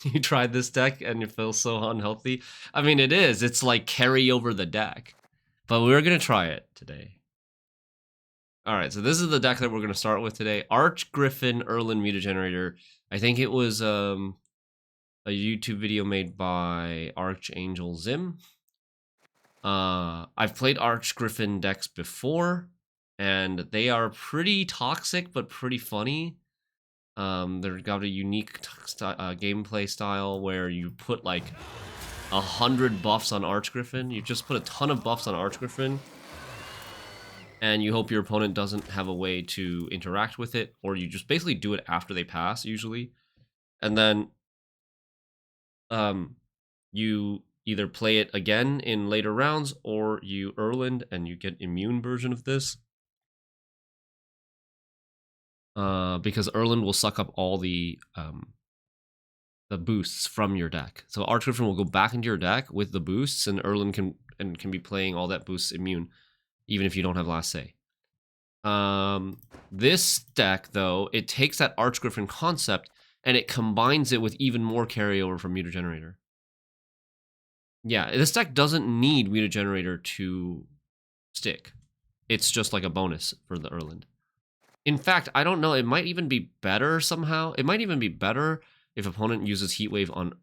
You tried this deck and you feel so unhealthy? I mean, it is. It's like carry over the deck. But we're going to try it today. Alright, so this is the deck that we're going to start with today. Archgriffin, Erland, Muta Generator. I think it was a YouTube video made by Archangel Zim. I've played Archgriffin decks before, and they are pretty toxic, but pretty funny. They've got a unique gameplay style where you put like 100 buffs on Archgriffin. You just put a ton of buffs on Archgriffin, and you hope your opponent doesn't have a way to interact with it, or you just basically do it after they pass, usually. And then you either play it again in later rounds, or you Erland and you get immune version of this. Because Erland will suck up all the boosts from your deck. So Archgriffin will go back into your deck with the boosts, and Erland can be playing all that boosts immune, even if you don't have last say. This deck, though, it takes that Archgriffin concept and it combines it with even more carryover from Muta Generator. Yeah, this deck doesn't need Muta Generator to stick. It's just like a bonus for the Erland. In fact, I don't know, it might even be better somehow. It might even be better if opponent uses Heatwave on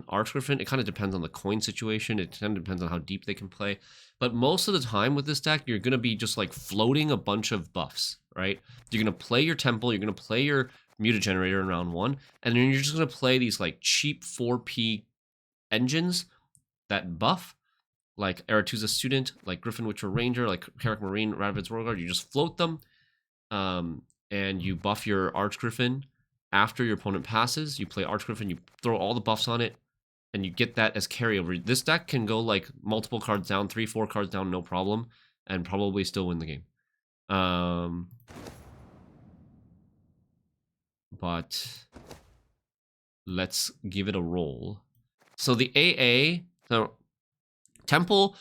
Archgriffin. It kind of depends on the coin situation. It kind of depends on how deep they can play. But most of the time with this deck, you're going to be just like floating a bunch of buffs, right? You're going to play your Temple, you're going to play your Muta Generator in round 1, and then you're just going to play these like cheap 4P engines that buff, like Aretuza Student, like Griffin Witcher Ranger, like Carrick Marine, Raffard's Warguard. You just float them, and you buff your Archgriffin. After your opponent passes, you play Archgriffin, you throw all the buffs on it, and you get that as carryover. This deck can go like multiple cards down, 3-4 cards down, no problem, and probably still win the game. But let's give it a roll. So the AA, so Temple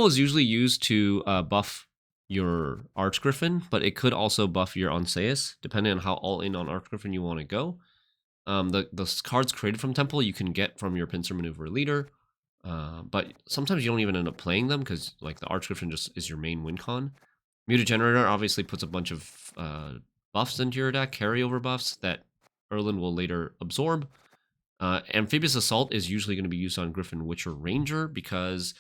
is usually used to buff your Archgriffin, but it could also buff your Onseus, depending on how all in on Archgriffin you want to go. The cards created from Temple you can get from your Pincer Maneuver leader, but sometimes you don't even end up playing them because like the Archgriffin just is your main win con. Muta Generator obviously puts a bunch of buffs into your deck, carryover buffs that Erland will later absorb. Amphibious Assault is usually going to be used on Griffin Witcher Ranger because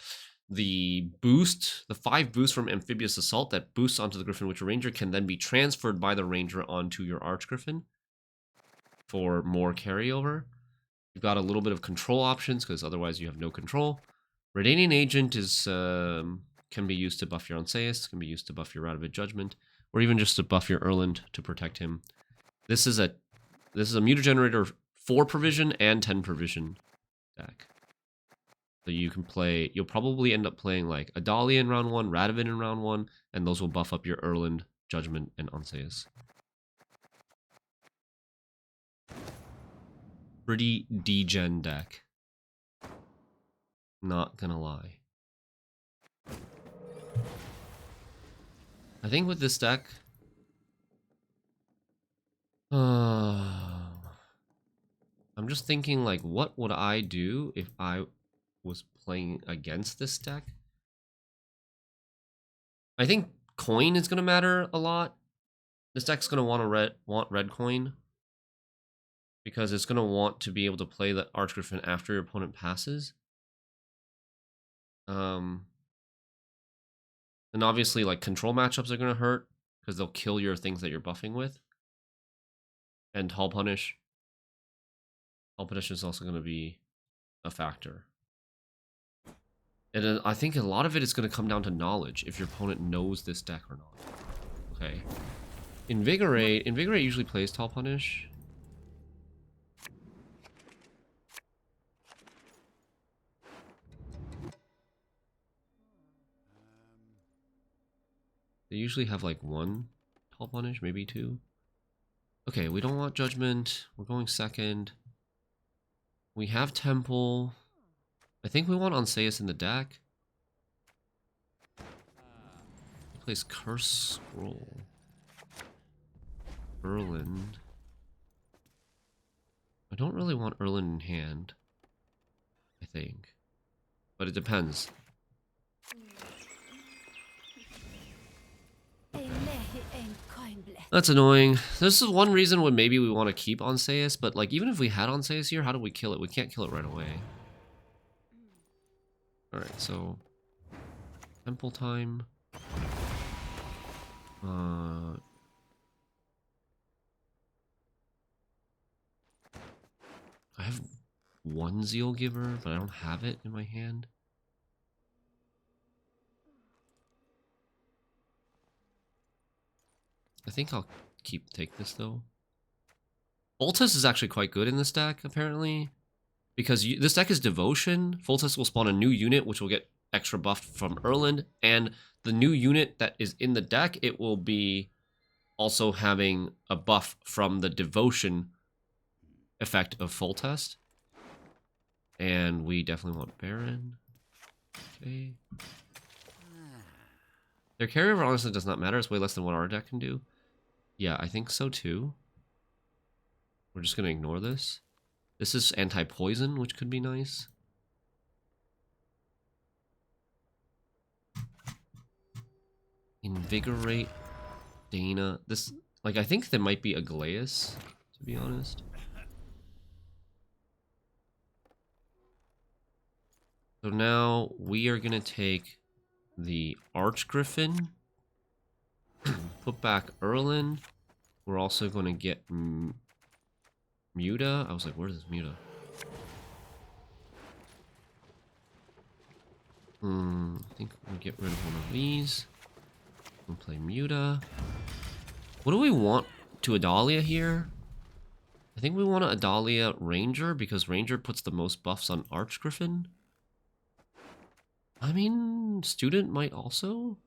the 5 boosts from Amphibious Assault that boosts onto the Griffin Witcher Ranger can then be transferred by the Ranger onto your Archgriffin for more carryover. You've got a little bit of control options because otherwise you have no control. Redanian Agent is can be used to buff your Onseus, can be used to buff your Radovid Judgment, or even just to buff your Erland to protect him. This is a Muta Generator 4 provision and 10 provision deck. So you can play, you'll probably end up playing like Adalia in round 1, Radovid in round 1, and those will buff up your Erland, Judgment, and Onseus. Pretty degen deck. Not gonna lie. I think with this deck, I'm just thinking like, what would I do if I was playing against this deck? I think coin is gonna matter a lot. This deck's gonna want red coin because it's gonna want to be able to play the Archgriffin after your opponent passes. And obviously, like, control matchups are going to hurt because they'll kill your things that you're buffing with. And Hull Punish. Hull Punish is also going to be a factor. And I think a lot of it is going to come down to knowledge, if your opponent knows this deck or not. Okay. Invigorate usually plays Hull Punish. They usually have like 1 Hull Punish, maybe 2. Okay, we don't want Judgment. We're going second. We have Temple. I think we want Onseus in the deck. He plays Curse Scroll. Erland. I don't really want Erland in hand, I think. But it depends. That's annoying. This is one reason why maybe we want to keep Onseus, but like even if we had Onseus here, how do we kill it? We can't kill it right away. Alright, so temple time. I have one Zeal Giver, but I don't have it in my hand. I think I'll take this though. Foltest is actually quite good in this deck, apparently. Because this deck is Devotion. Foltest will spawn a new unit, which will get extra buffed from Erland. And the new unit that is in the deck, it will be also having a buff from the Devotion effect of Foltest. And we definitely want Baron. Okay. Their carryover honestly does not matter. It's way less than what our deck can do. Yeah, I think so too. We're just going to ignore this. This is anti-poison, which could be nice. Invigorate. Dana. This, like, I think there might be Aglais, to be honest. So now we are going to take the Archgriffin. Put back Erland. We're also going to get Muta. I was like, where's this Muta? I think we'll get rid of one of these. We'll play Muta. What do we want to Adalia here? I think we want to Adalia Ranger because Ranger puts the most buffs on Archgriffin. I mean, Student might also.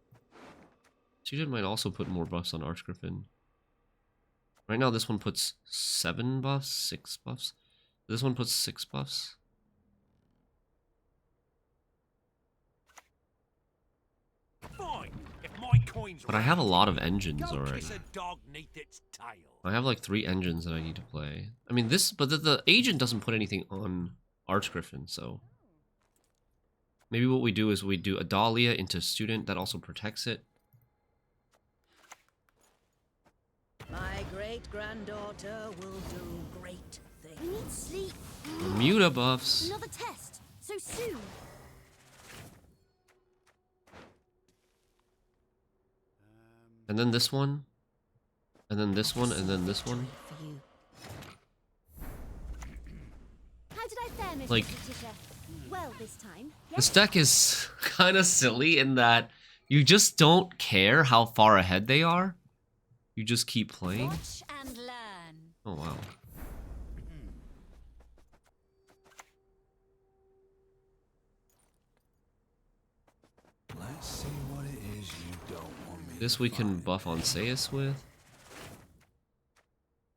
Student might also put more buffs on Archgriffin. Right now, this one puts 7 buffs, 6 buffs. This one puts 6 buffs. Fine. If my coins But I have a lot of engines already. kiss a dog 'neath its tail. I have like 3 engines that I need to play. I mean, this, but the agent doesn't put anything on Archgriffin, so. Maybe what we do is we do Adalia into Student. That also protects it. My great-granddaughter will do great things. We need sleep. Muta buffs. Another test. So soon. And then this one. And then this one, and then this one. For you. How did I fare, Miss Like- Tisha? Well, this time. This deck is kind of silly in that you just don't care how far ahead they are. You just keep playing. Watch and learn. Oh, wow. Let's see what it is you don't want me This we can buff Onseus with.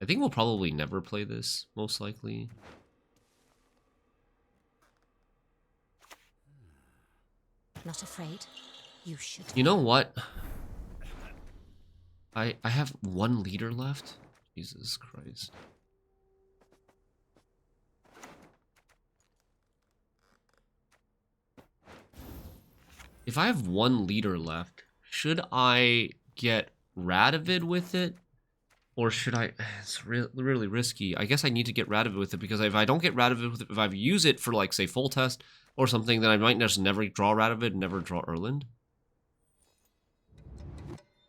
I think we'll probably never play this, most likely. Not afraid. You should. You know what? I have 1 leader left. Jesus Christ. If I have 1 leader left, should I get Radovid with it? Or should I... It's really risky. I guess I need to get Radovid with it, because if I don't get Radovid with it, if I use it for, like, say, Foltest or something, then I might just never draw Radovid and never draw Erland.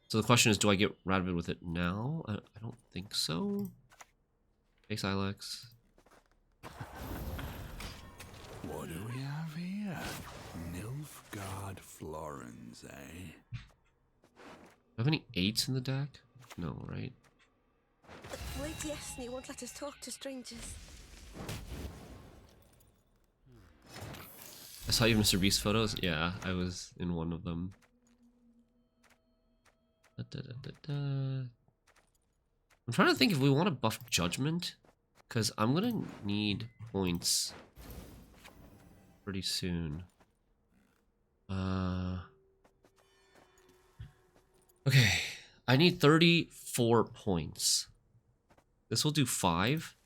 So the question is, do I get Radovid with it now? I don't think so. Thanks, Ilex. What do we have here? Nilfgaard Florins, eh? Do I have any 8s in the deck? No, right? Wait, yes, and he won't let us talk to strangers. I saw you in Mr. Beast photos. Yeah, I was in one of them. I'm trying to think if we want to buff Judgment, because I'm gonna need points pretty soon. Okay, I need 34 points. This will do 5.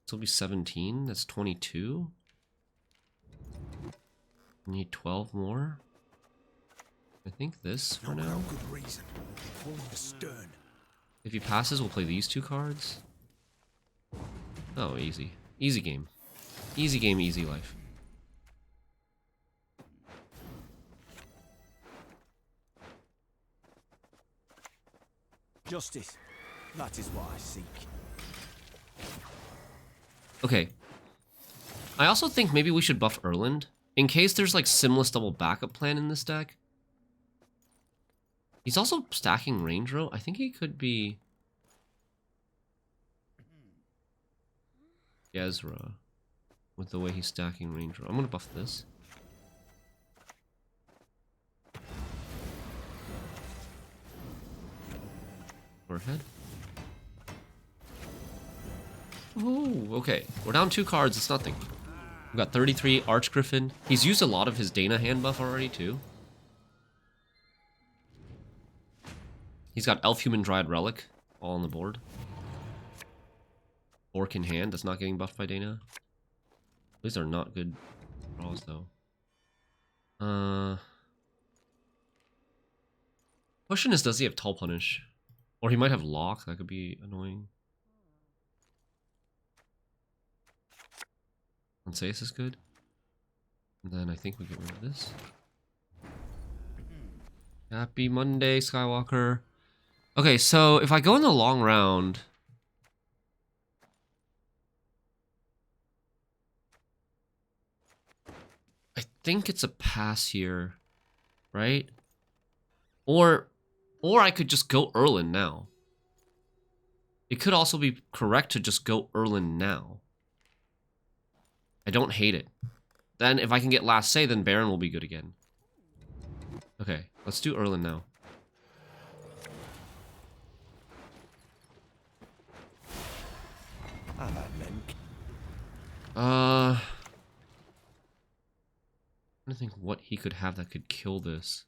This will be 17. That's 22. Need 12 more. I think this for now. Good reason. Hold the stern. If he passes, we'll play these 2 cards. Oh, easy. Easy game. Easy game, easy life. Justice. That is what I seek. Okay. I also think maybe we should buff Erland. In case there's like Simless double backup plan in this deck. He's also stacking range row. I think he could be Gezra with the way he's stacking range row. I'm gonna buff this. Go ahead. Ooh, okay. We're down 2 cards. It's nothing. We've got 33 Archgriffin. He's used a lot of his Dana hand buff already, too. He's got Elf Human Dryad Relic all on the board. Orc in hand. That's not getting buffed by Dana. These are not good draws, though. Question is, does he have Tall Punish? Or he might have Lock. That could be annoying. Anseus is good. And then I think we get rid of this. Happy Monday, Skywalker. Okay, so if I go in the long round... I think it's a pass here, right? Or I could just go Erland now. It could also be correct to just go Erland now. I don't hate it. Then if I can get last say, then Baron will be good again. Okay, let's do Erland now. I'm trying to think what he could have that could kill this.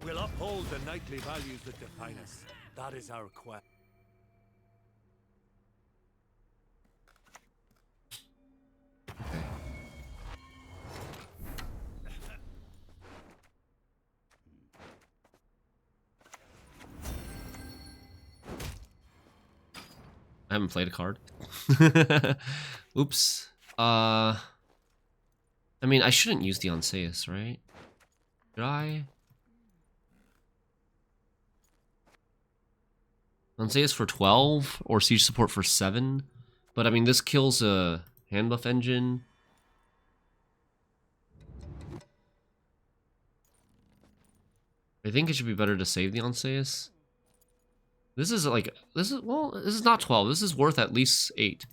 We'll uphold the knightly values that define us. That is our quest. Okay. I haven't played a card. Oops. I mean, I shouldn't use the Anseus, right? Should I? Anseus for 12 or siege support for 7. But I mean, this kills a Handbuff engine. I think it should be better to save the Anseus. This is like, this is not 12. This is worth at least 8.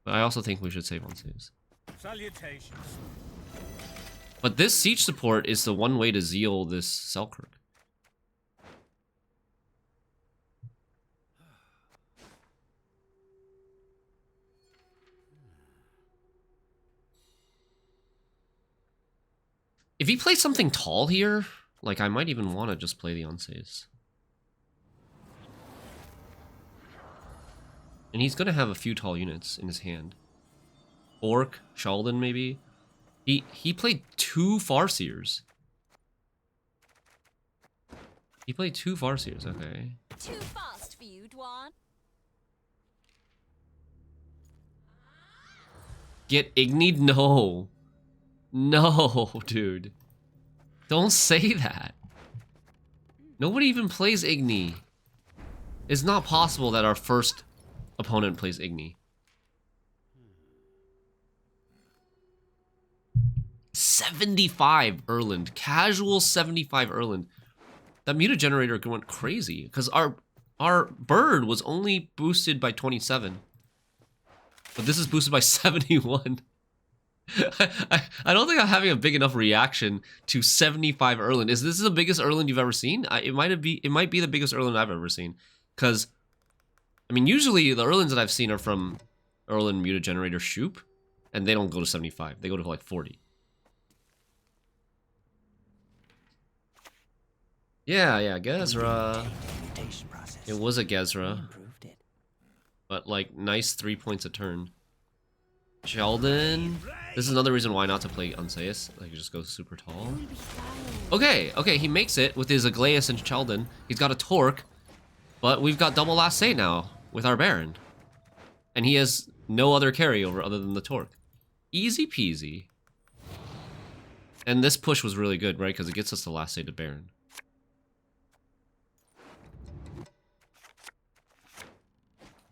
But I also think we should save Anseus. Salutations. But this siege support is the one way to zeal this Selkirk. If he plays something tall here, like I might even want to just play the Anseus. And he's going to have a few tall units in his hand. Orc, Sheldon maybe. He played 2 Farseers. He played 2 Farseers, okay. Too fast for you, Dwan. Get Ignied? No. No, dude. Don't say that. Nobody even plays Igni. It's not possible that our first opponent plays Igni. 75 Erland. Casual 75 Erland. That Muta generator went crazy. Because our bird was only boosted by 27. But this is boosted by 71. I don't think I'm having a big enough reaction to 75 Erland. Is this the biggest Erland you've ever seen? It might be the biggest Erland I've ever seen. Because, I mean, usually the Erlands that I've seen are from Erland Muta Generator Shupe, and they don't go to 75. They go to like 40. Yeah, Gezra. fermentation process. It was a We Gezra, improved it. but like nice 3 points a turn. Sheldon. This is another reason why not to play Unseus. Like, you just go super tall. Okay, he makes it with his Aglais and Sheldon. He's got a Torque, but we've got double last say now with our Baron. And he has no other carryover other than the Torque. Easy peasy. And this push was really good, right? Because it gets us the last say to Baron.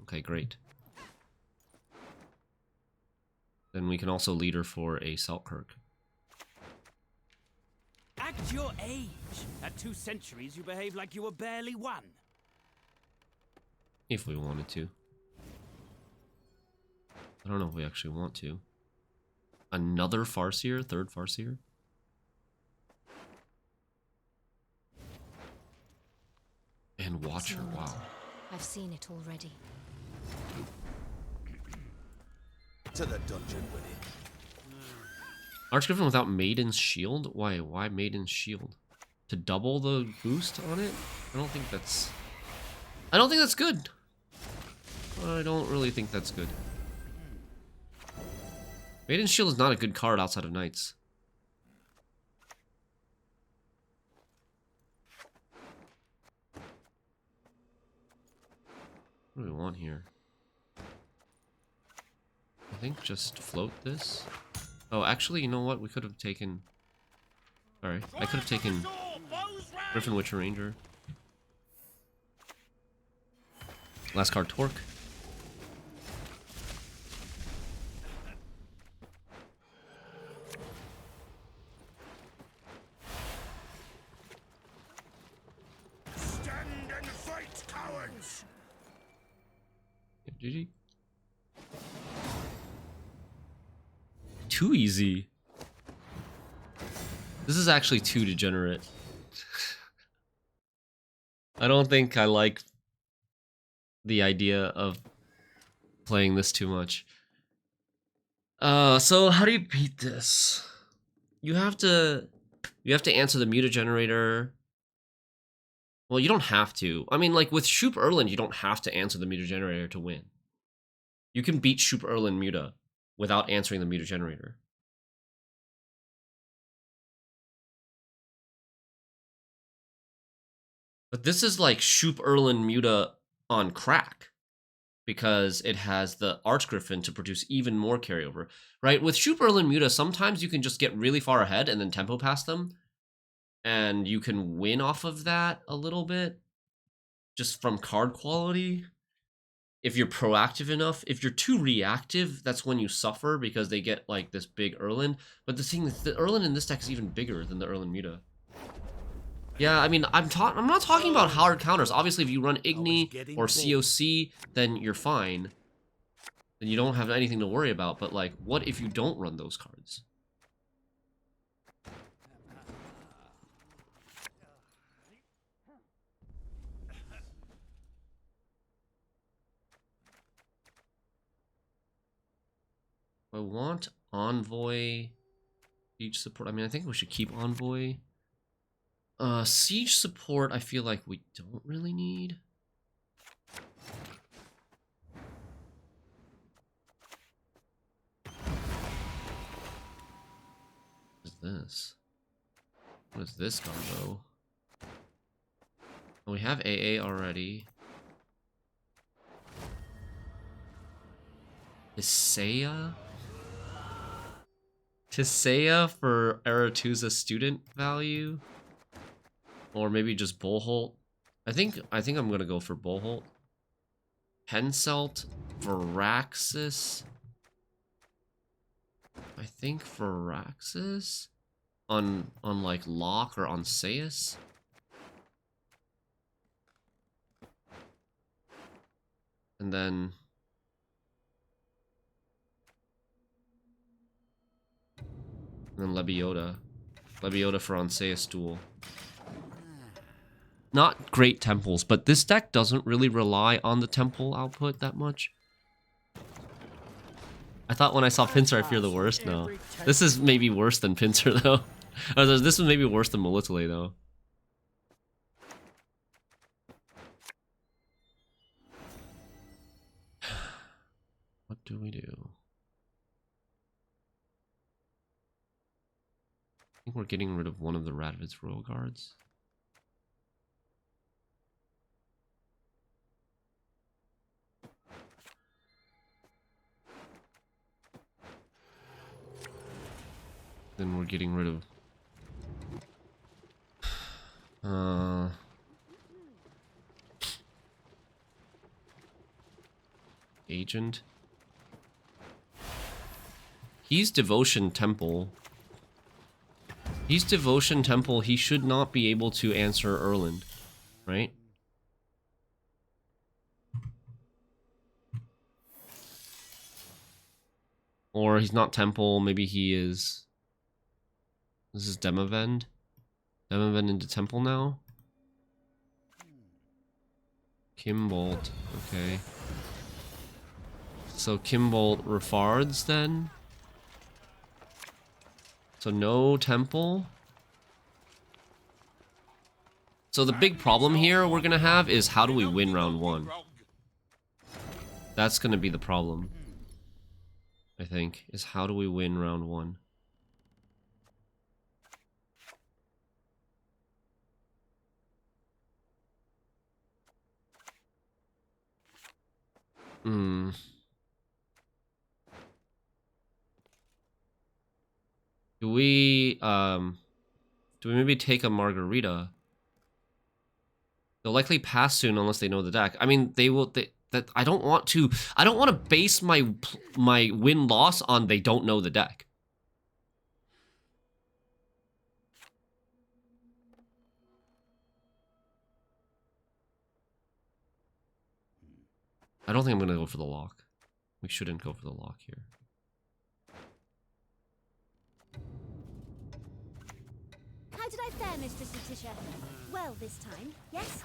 Okay, great. Then we can also leader for a Selkirk. Act your age. At 2 centuries, you behave like you were barely 1. If we wanted to. I don't know if we actually want to. Another Farseer? 3rd Farseer? And Watcher, wow. I've seen it already. To the dungeon with it. Archgriffin without Maiden's Shield? Why? Why Maiden's Shield? To double the boost on it? I don't think that's good. I don't really think that's good. Maiden's Shield is not a good card outside of Knights. What do we want here? I think just float this. Oh, actually, you know what? We could have taken... Sorry. I could have taken Griffin Witcher Ranger. Last card, Torque. Stand and fight, cowards! Yeah, GG. Too easy. This is actually too degenerate. I don't think I like the idea of playing this too much. So how do you beat this? You have to answer the Muta generator. Well, you don't have to. I mean, like with Shupe Erland, you don't have to answer the Muta generator to win. You can beat Shupe Erland Muta without answering the Muta generator. But this is like Shupe Erland Muta on crack, because it has the Archgriffin to produce even more carryover, right? With Shupe Erland Muta, sometimes you can just get really far ahead and then tempo past them, and you can win off of that a little bit, just from card quality. If you're proactive enough. If you're too reactive, that's when you suffer, because they get like this big Erland. But the thing is, the Erland in this deck is even bigger than the Erland Muta. Yeah, I mean, I'm not talking about hard counters. Obviously, if you run Igni or COC, then you're fine. Then you don't have anything to worry about. But like, what if you don't run those cards? I want Envoy, Siege Support. I mean, I think we should keep Envoy. Siege Support, I feel like we don't really need. What is this? What is this combo? Oh, we have AA already. Tisea? Tisea for Aretusa student value? Or maybe just Bullholt. I think I'm gonna go for Bullholt. Henselt, Varaxis. I think Varaxis on like Locke or on Seus. And then Lebiota. Lebiota for Onseus duel. Not great temples, but this deck doesn't really rely on the temple output that much. I thought when I saw Pinsir, I fear the worst. No. This is maybe worse than Pinsir, though. This is maybe worse than Molitale, though. do we do? I think we're getting rid of one of the Radvid's Royal Guards. Then we're getting rid of Agent. He's Devotion Temple. He's Devotion Temple. He should not be able to answer Erland, right? Or he's not Temple. Maybe he is. This is Demavend. Demavend into Temple now. Kimbolt. Okay. So Kimbolt Raffards then. So no Temple. So the big problem here we're gonna have is how do we win round 1? That's gonna be the problem. I think, is how do we win round 1? Do we maybe take a Margarita? They'll likely pass soon unless they know the deck. I mean, they will. I don't want to base my win-loss on they don't know the deck. I don't think I'm gonna go for the lock. We shouldn't go for the lock here. How did I fare, Mistress Letitia? Well this time, yes?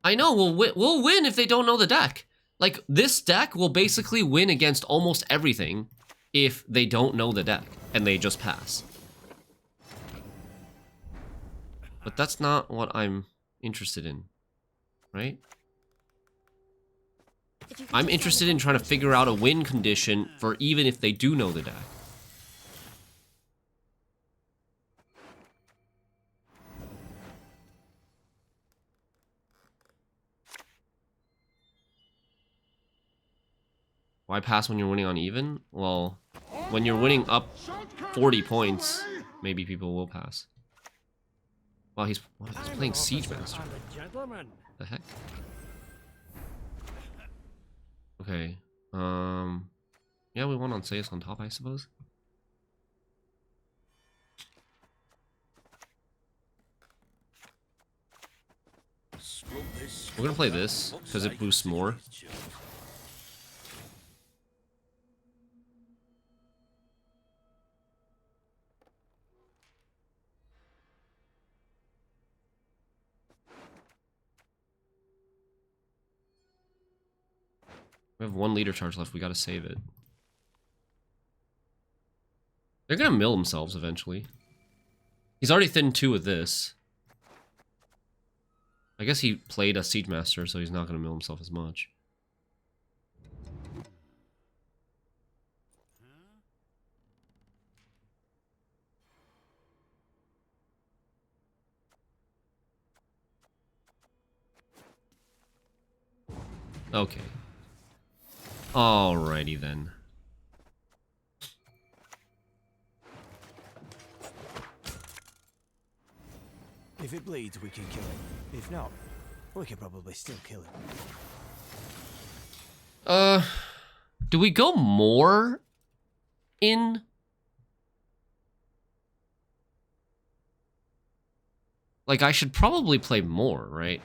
I know, we'll win if they don't know the deck. Like, this deck will basically win against almost everything if they don't know the deck and they just pass. But that's not what I'm interested in, right? I'm interested in trying to figure out a win condition for even if they do know the deck. Why pass when you're winning on even? Well, when you're winning up 40 points, maybe people will pass. Wow, he's playing Siege Master. The heck? Okay. Yeah, we won on Sayus on top, I suppose. We're gonna play this because it boosts more. We have 1 leader charge left. We gotta save it. They're gonna mill themselves eventually. He's already thinned 2 with this. I guess he played a Siege Master, so he's not gonna mill himself as much. Okay. Alrighty then. If it bleeds, we can kill it. If not, we can probably still kill it. Do we go more in? Like, I should probably play more, right?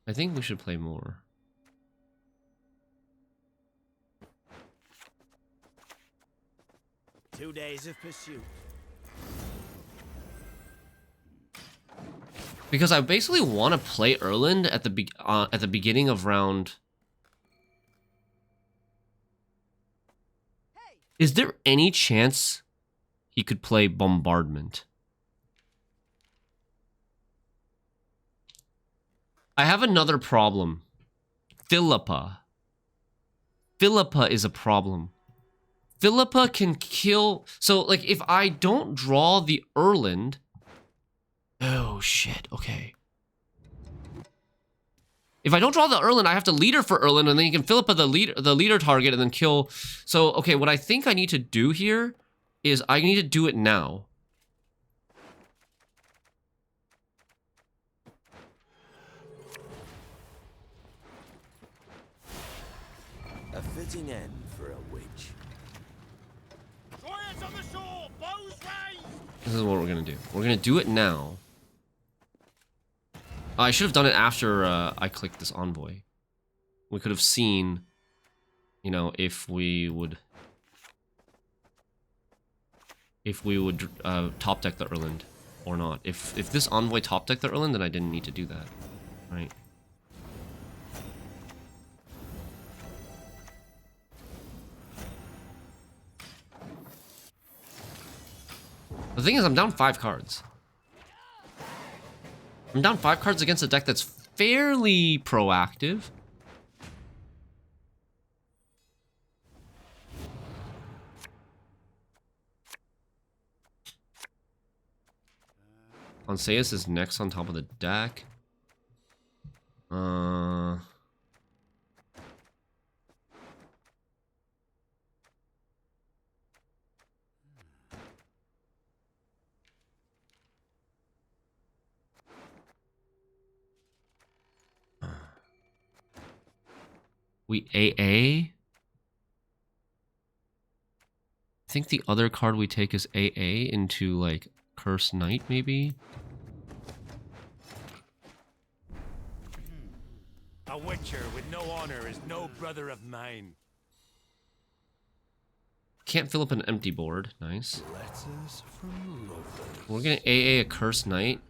I think we should play more. Two days of pursuit. Because I basically want to play Erland at the beginning of round. Is there any chance he could play Bombardment? I have another problem. Philippa. Philippa is a problem. Philippa can kill... So, like, if I don't draw the Erland... Oh, shit. Okay. If I don't draw the Erland, I have to leader for Erland, and then you can Philippa the leader target and then kill... So, okay, what I think I need to do here is I need to do it now. A fitting end for a witch. On the shore, bows raised. This is what we're gonna do. We're gonna do it now. Oh, I should have done it after I clicked this envoy. We could have seen, you know, if we would top deck the Erland or not. If this envoy top decked the Erland, then I didn't need to do that, right? The thing is, I'm down 5 cards. I'm down 5 cards against a deck that's fairly proactive. Onseus is next on top of the deck. We AA? I think the other card we take is AA into, like, Cursed Knight, maybe? A witcher with no honor is no brother of mine. Can't fill up an empty board. Nice. Letters from lovers. We're gonna AA a Cursed Knight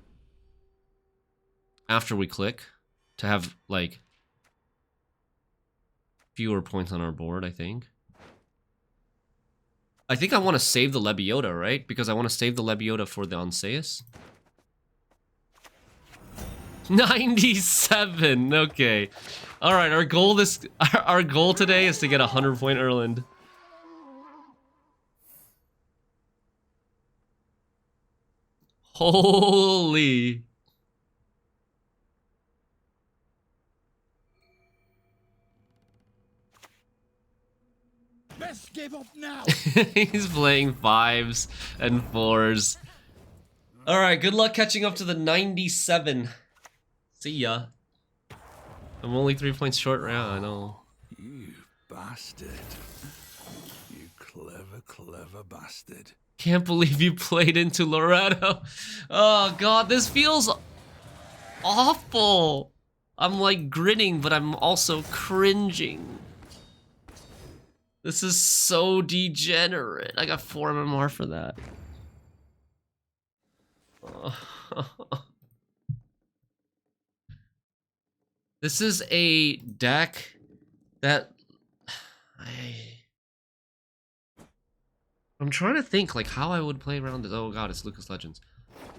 after we click to have, like, fewer points on our board, I think. I think I want to save the Lebiota, right? Because I want to save the Lebiota for the Onseus. 97. Okay. All right. Our goal today is to get a 100-point Erland. Holy. Best give up now. He's playing 5s and 4s. All right. Good luck catching up to the 97. See ya. I'm only 3 points short right now, I know. You bastard. You clever, clever bastard. Can't believe you played into Loretto. Oh god, this feels awful. I'm like grinning, but I'm also cringing. This is so degenerate. I got 4 MMR for that. This is a deck that I'm trying to think like how I would play around this. Oh god, it's Lucas Legends.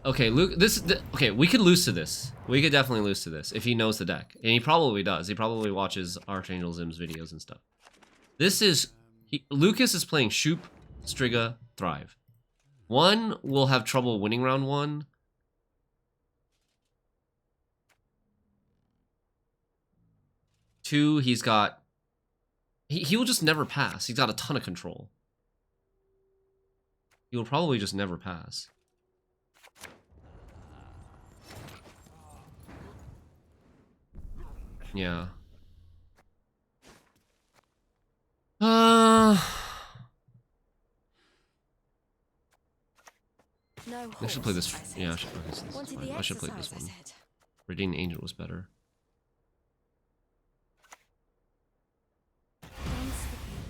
Okay, okay, we could lose to this. We could definitely lose to this if he knows the deck. And he probably does. He probably watches Archangel Zim's videos and stuff. This is Lucas is playing Shupe, Striga, Thrive. 1 will have trouble winning round 1. 2, he's got... He will just never pass. He's got a ton of control. He will probably just never pass. Yeah. No I should play this. horse, I said. Yeah, I should play this. Wanted the I should play this exercise, I one. said. Radiant Angel was better. Dance with me.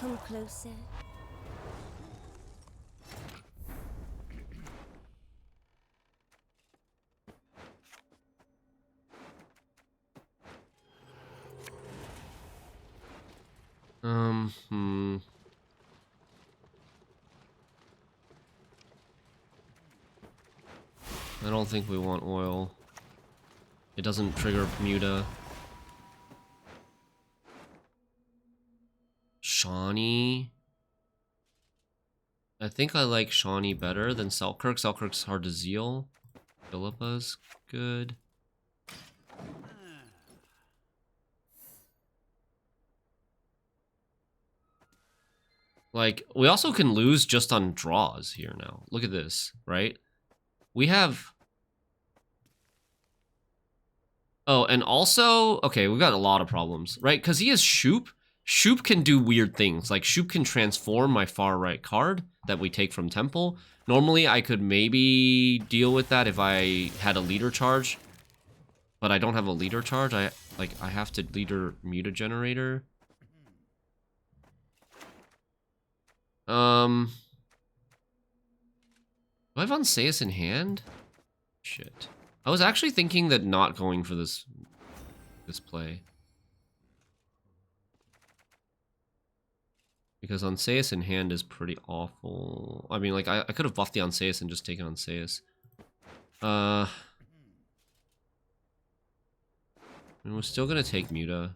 Come closer. don't think we want oil. It doesn't trigger Muta. Shawnee. I think I like Shawnee better than Selkirk. Selkirk's hard to zeal. Philippa's good. Like, we also can lose just on draws here now. Look at this, right? We have... Oh, and also... Okay, we've got a lot of problems, right? Because he has Shupe. Shupe can do weird things. Like, Shupe can transform my far right card that we take from Temple. Normally, I could maybe deal with that if I had a leader charge. But I don't have a leader charge. I have to leader Muta generator. Do I have Anseus in hand? Shit. I was actually thinking that not going for this play. Because Anseus in hand is pretty awful. I mean, like, I could have buffed the Anseus and just taken Anseus. And we're still gonna take Muta.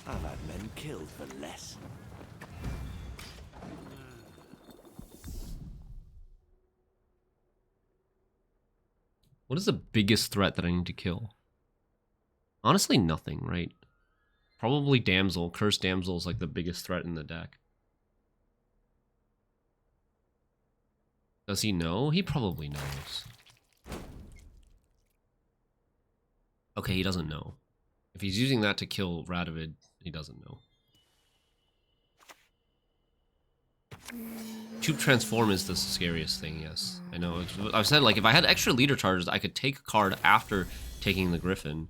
I've had men killed for less. What is the biggest threat that I need to kill? Honestly, nothing, right? Probably Damsel. Cursed Damsel is like the biggest threat in the deck. Does he know? He probably knows. Okay, he doesn't know. If he's using that to kill Radovid, he doesn't know. Shupe transform is the scariest thing, yes. I know. I've said, like, if I had extra leader charges, I could take a card after taking the Griffin.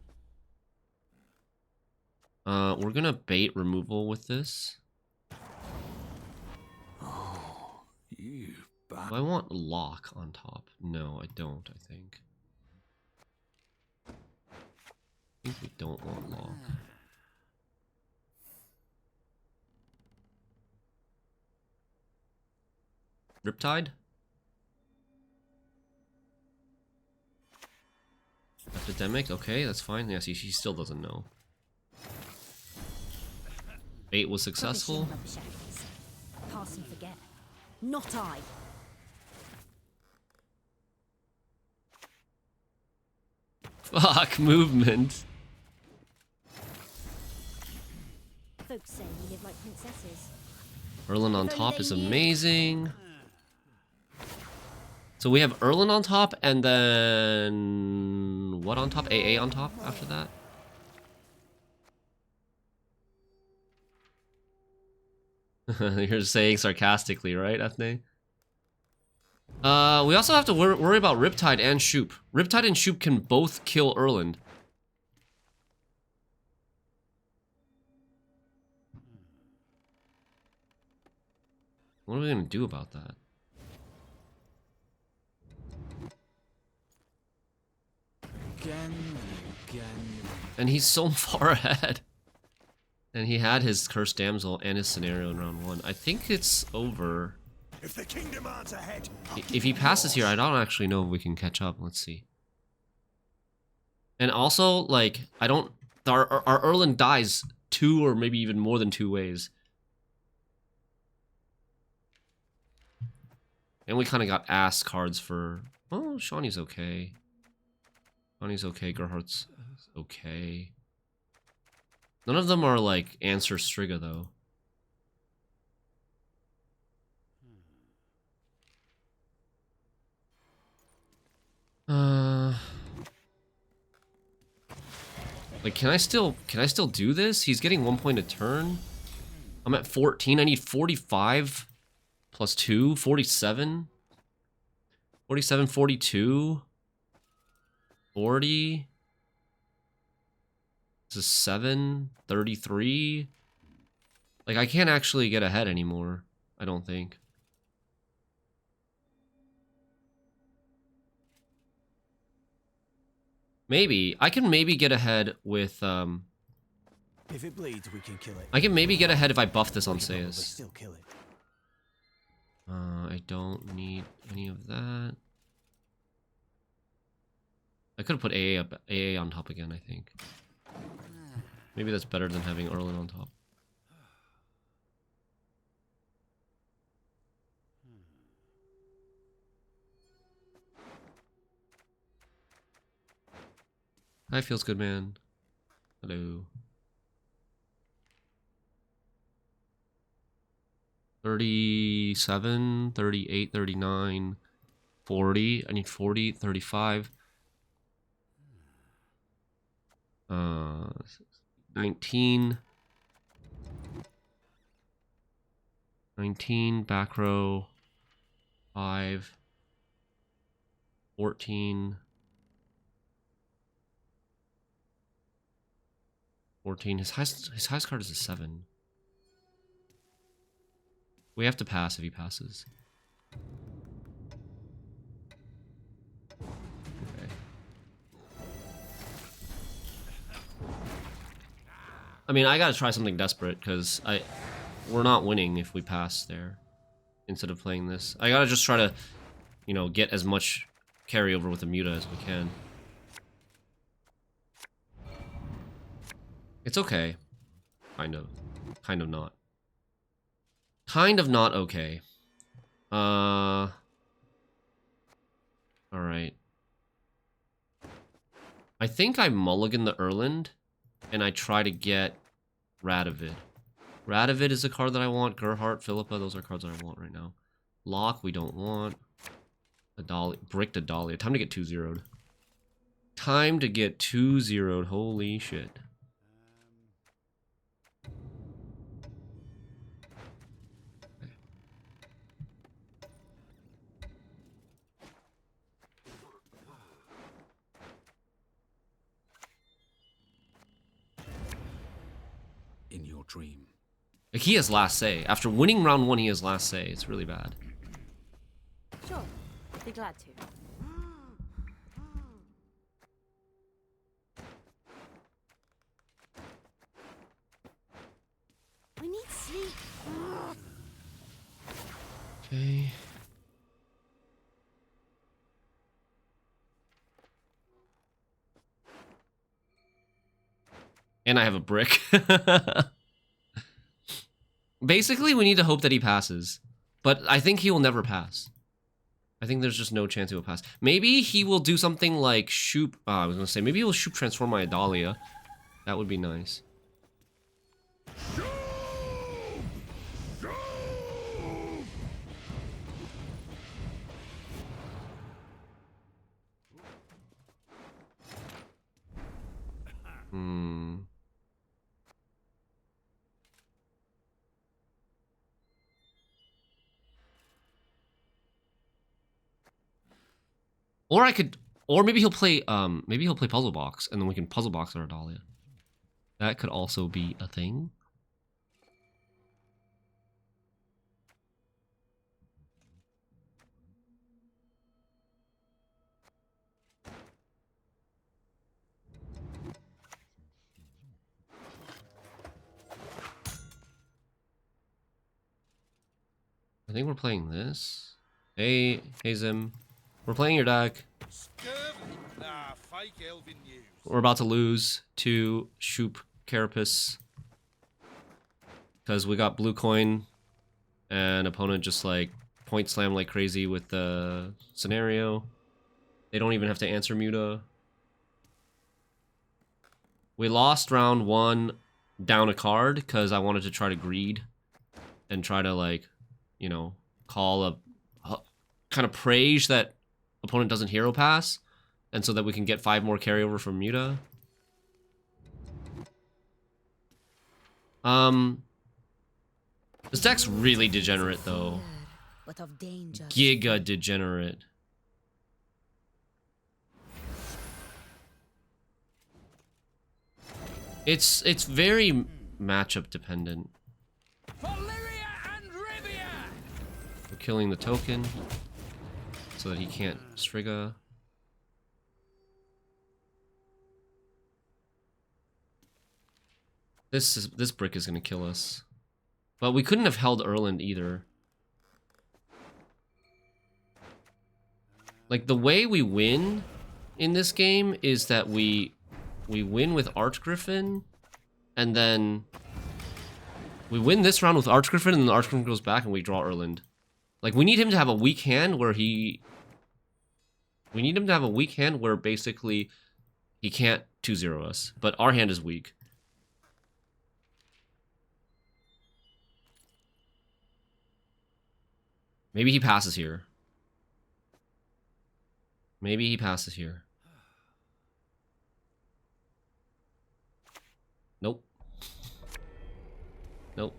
We're gonna bait removal with this. Oh, you Do I want lock on top? No, I don't, I think. I think we don't want lock. Riptide? Epidemic? Okay, that's fine. Yeah, see, she still doesn't know. Bait was successful. Pass and forget. Not I. Fuck, movement. Folks say we live like princesses. Erland on top is amazing. So we have Erland on top, and then... what on top? AA on top after that? You're saying sarcastically, right, Ethne? We also have to worry about Riptide and Shupe. Riptide and Shupe can both kill Erland. What are we gonna do about that? Again and again. And he's so far ahead. And he had his Cursed Damsel and his scenario in round 1. I think it's over. If the king demands a head, If he passes here, I don't actually know if we can catch up. Let's see. And also, like, I don't... Our Erland dies 2 or maybe even more than 2 ways. And we kind of got ass cards for... Oh, Shawnee's okay. Shawnee's okay. Gerhardt's okay. None of them are, like, answer Striga, though. Like, can I still do this? He's getting 1 point a turn. I'm at 14. I need 45 plus 2, 47. 47, 42. 40. This is 7, 33. Like, I can't actually get ahead anymore, I don't think. Maybe. I can maybe get ahead with, If it bleeds, we can kill it. I can maybe get ahead if I buff this on We can probably Seius. still kill it. I don't need any of that. I could have put AA on top again, I think. Maybe that's better than having Erland on top. That feels good, man. Hello. 37, 38, 39, 40. I need 40, 35. 19. 19, back row. 5. 14. 14. His highest card is a 7. We have to pass if he passes. Okay. I mean, I gotta try something desperate because we're not winning if we pass there instead of playing this. I gotta just try to, you know, get as much carryover with the Muta as we can. It's okay. Kind of not. Kind of not okay. Alright. I think I mulligan the Erland, and I try to get Radovid. Radovid is a card that I want. Gerhardt, Philippa, those are cards that I want right now. Locke, we don't want. Adalia, Bricked Adalia. Time to get 2-0'd. Time to get 2-0'd. Holy shit. In your dream. Like, he has last say. After winning round 1, he has last say. It's really bad. Sure, be glad to. We need sleep. Okay. And I have a brick. Basically, we need to hope that he passes. But I think he will never pass. I think there's just no chance he will pass. Maybe he will do something like Shupe. I was going to say, maybe he'll Shupe transform my Adalia. That would be nice. Or I could, or maybe he'll play Puzzle Box, and then we can Puzzle Box our Adalia. That could also be a thing. I think we're playing this. Hey Zim. We're playing your deck. Nah, fake elven news. We're about to lose to Shupe Carapace. Because we got blue coin. And opponent just like point slam like crazy with the scenario. They don't even have to answer Muta. We lost round 1 down a card because I wanted to try to greed. And try to like, you know, call a kind of praise that opponent doesn't hero pass, and so that we can get 5 more carryover from Muta. This deck's really degenerate though. But of danger. Giga degenerate. It's very matchup dependent. We're killing the token so that he can't Striga. This brick is gonna kill us. But we couldn't have held Erland either. Like, the way we win in this game is that we win with Archgriffin, and then we win this round with Archgriffin, and then the Archgriffin goes back and we draw Erland. Like, we need him to have a weak hand where we need him to have a weak hand where basically he can't 2-0 us, but our hand is weak. Maybe he passes here. Maybe he passes here. Nope. Nope.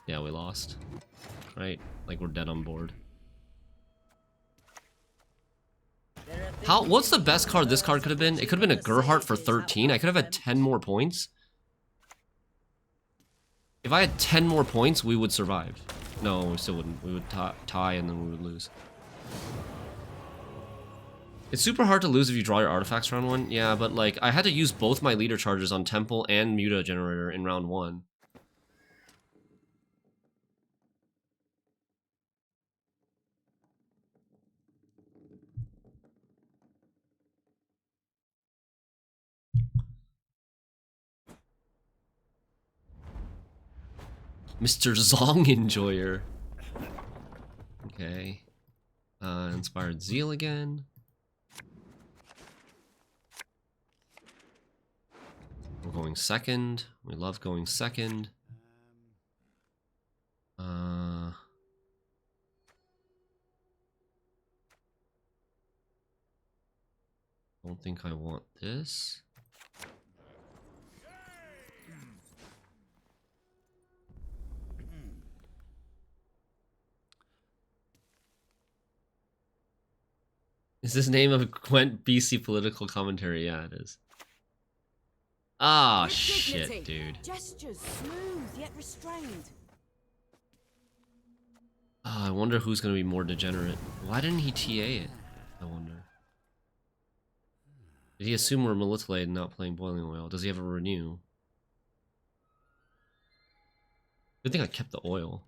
Yeah, we lost. Right? Like, we're dead on board. What's the best card this card could have been? It could have been a Gerhardt for 13. I could have had 10 more points. If I had 10 more points, we would survive. No, we still wouldn't. We would tie and then we would lose. It's super hard to lose if you draw your artifacts round 1. Yeah, but like, I had to use both my leader charges on Temple and Muta generator in round 1. Mr. Zong Enjoyer. Okay. Inspired Zeal again. We're going second. We love going second. Don't think I want this. Is this name of Gwent BC political commentary? Yeah, it is. Ah, shit, dude. Gestures smooth yet restrained. I wonder who's gonna be more degenerate. Why didn't he TA it? I wonder. Did he assume we're Melitolate and not playing Boiling Oil? Does he have a renew? Good thing I kept the oil.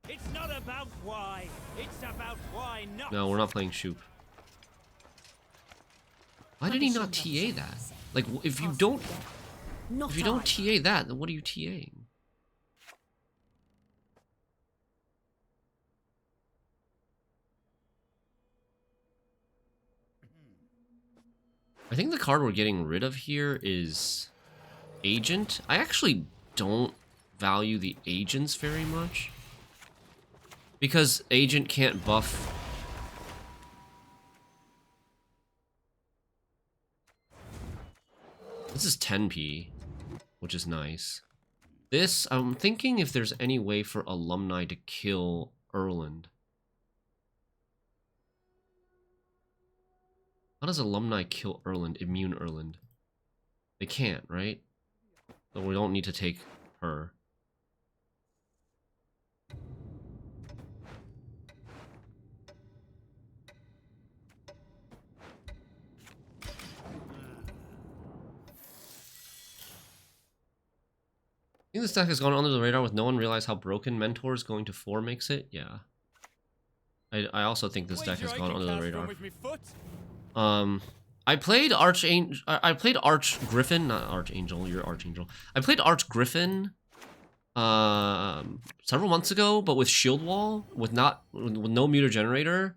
It's not about why. It's about why not. No, we're not playing Shupe. Why did he not TA that? Like, if you don't TA that, then what are you TAing? I think the card we're getting rid of here is Agent. I actually don't value the agents very much, because Agent can't buff. This is 10p, which is nice. This, I'm thinking if there's any way for Alumni to kill Erland. How does Alumni kill Erland, immune Erland? They can't, right? So we don't need to take her. I think this deck has gone under the radar with no one realize how broken Mentor's going to 4 makes it. Yeah. I also think this deck has gone under the radar. I played Archangel. I played Archgriffin, not Archangel. You're Archangel. I played Archgriffin several months ago, but with Shield Wall, with no Muta generator,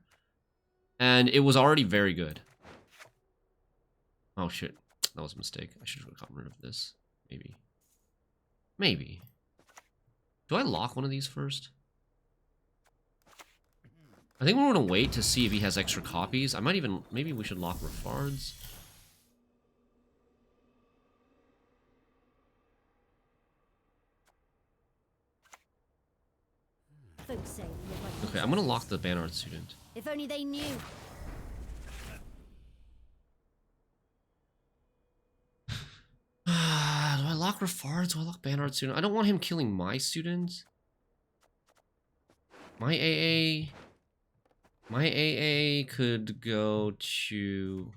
and it was already very good. Oh shit, that was a mistake. I should have gotten rid of this. Maybe. Do I lock one of these first? I think we're gonna wait to see if he has extra copies. I might even, maybe we should lock Raffards. Folks say we are Okay, I'm gonna lock the Banard student. If only they knew. Do I lock Raffard? Do I lock Banard student? I don't want him killing my students. My AA could go to...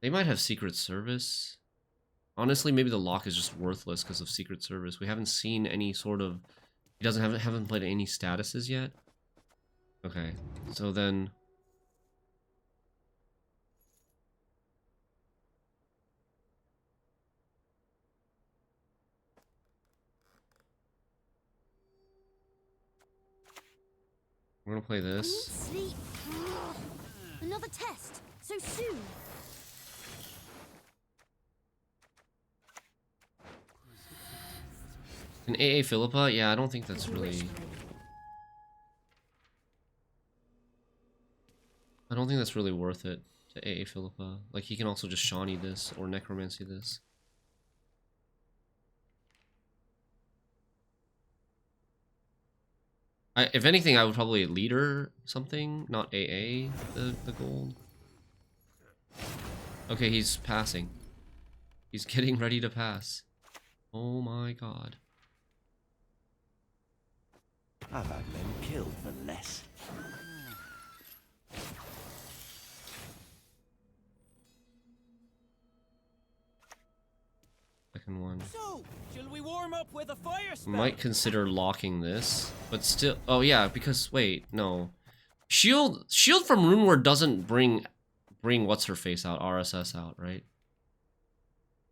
They might have Secret Service. Honestly, maybe the lock is just worthless because of Secret Service. We haven't seen any sort of... He haven't played any statuses yet. Okay, so then... We're gonna play I need this. sleep. Another test. So soon. An AA Philippa? Yeah, I don't think that's really... I don't think that's really worth it to AA Philippa. Like, he can also just Shawnee this or Necromancy this. If anything, I would probably leader something, not AA the gold. Okay, he's passing. He's getting ready to pass. Oh my god. I've had men killed for less. Second one. So, shall we warm up with a fire spell? Might consider locking this, but still... Oh yeah, because... Wait, no. Shield from Runeward doesn't bring what's-her-face out, RSS out, right?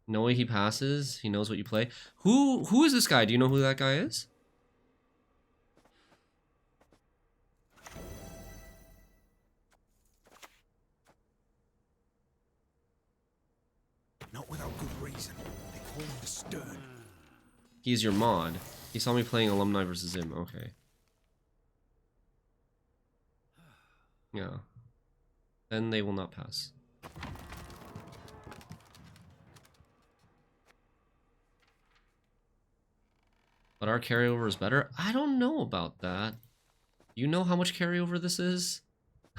No way he passes. He knows what you play. Who is this guy? Do you know who that guy is? Not without good reason. They call him the Stern. He's your mod. He saw me playing Alumni versus him. Okay. Yeah. Then they will not pass. But our carryover is better? I don't know about that. Do you know how much carryover this is?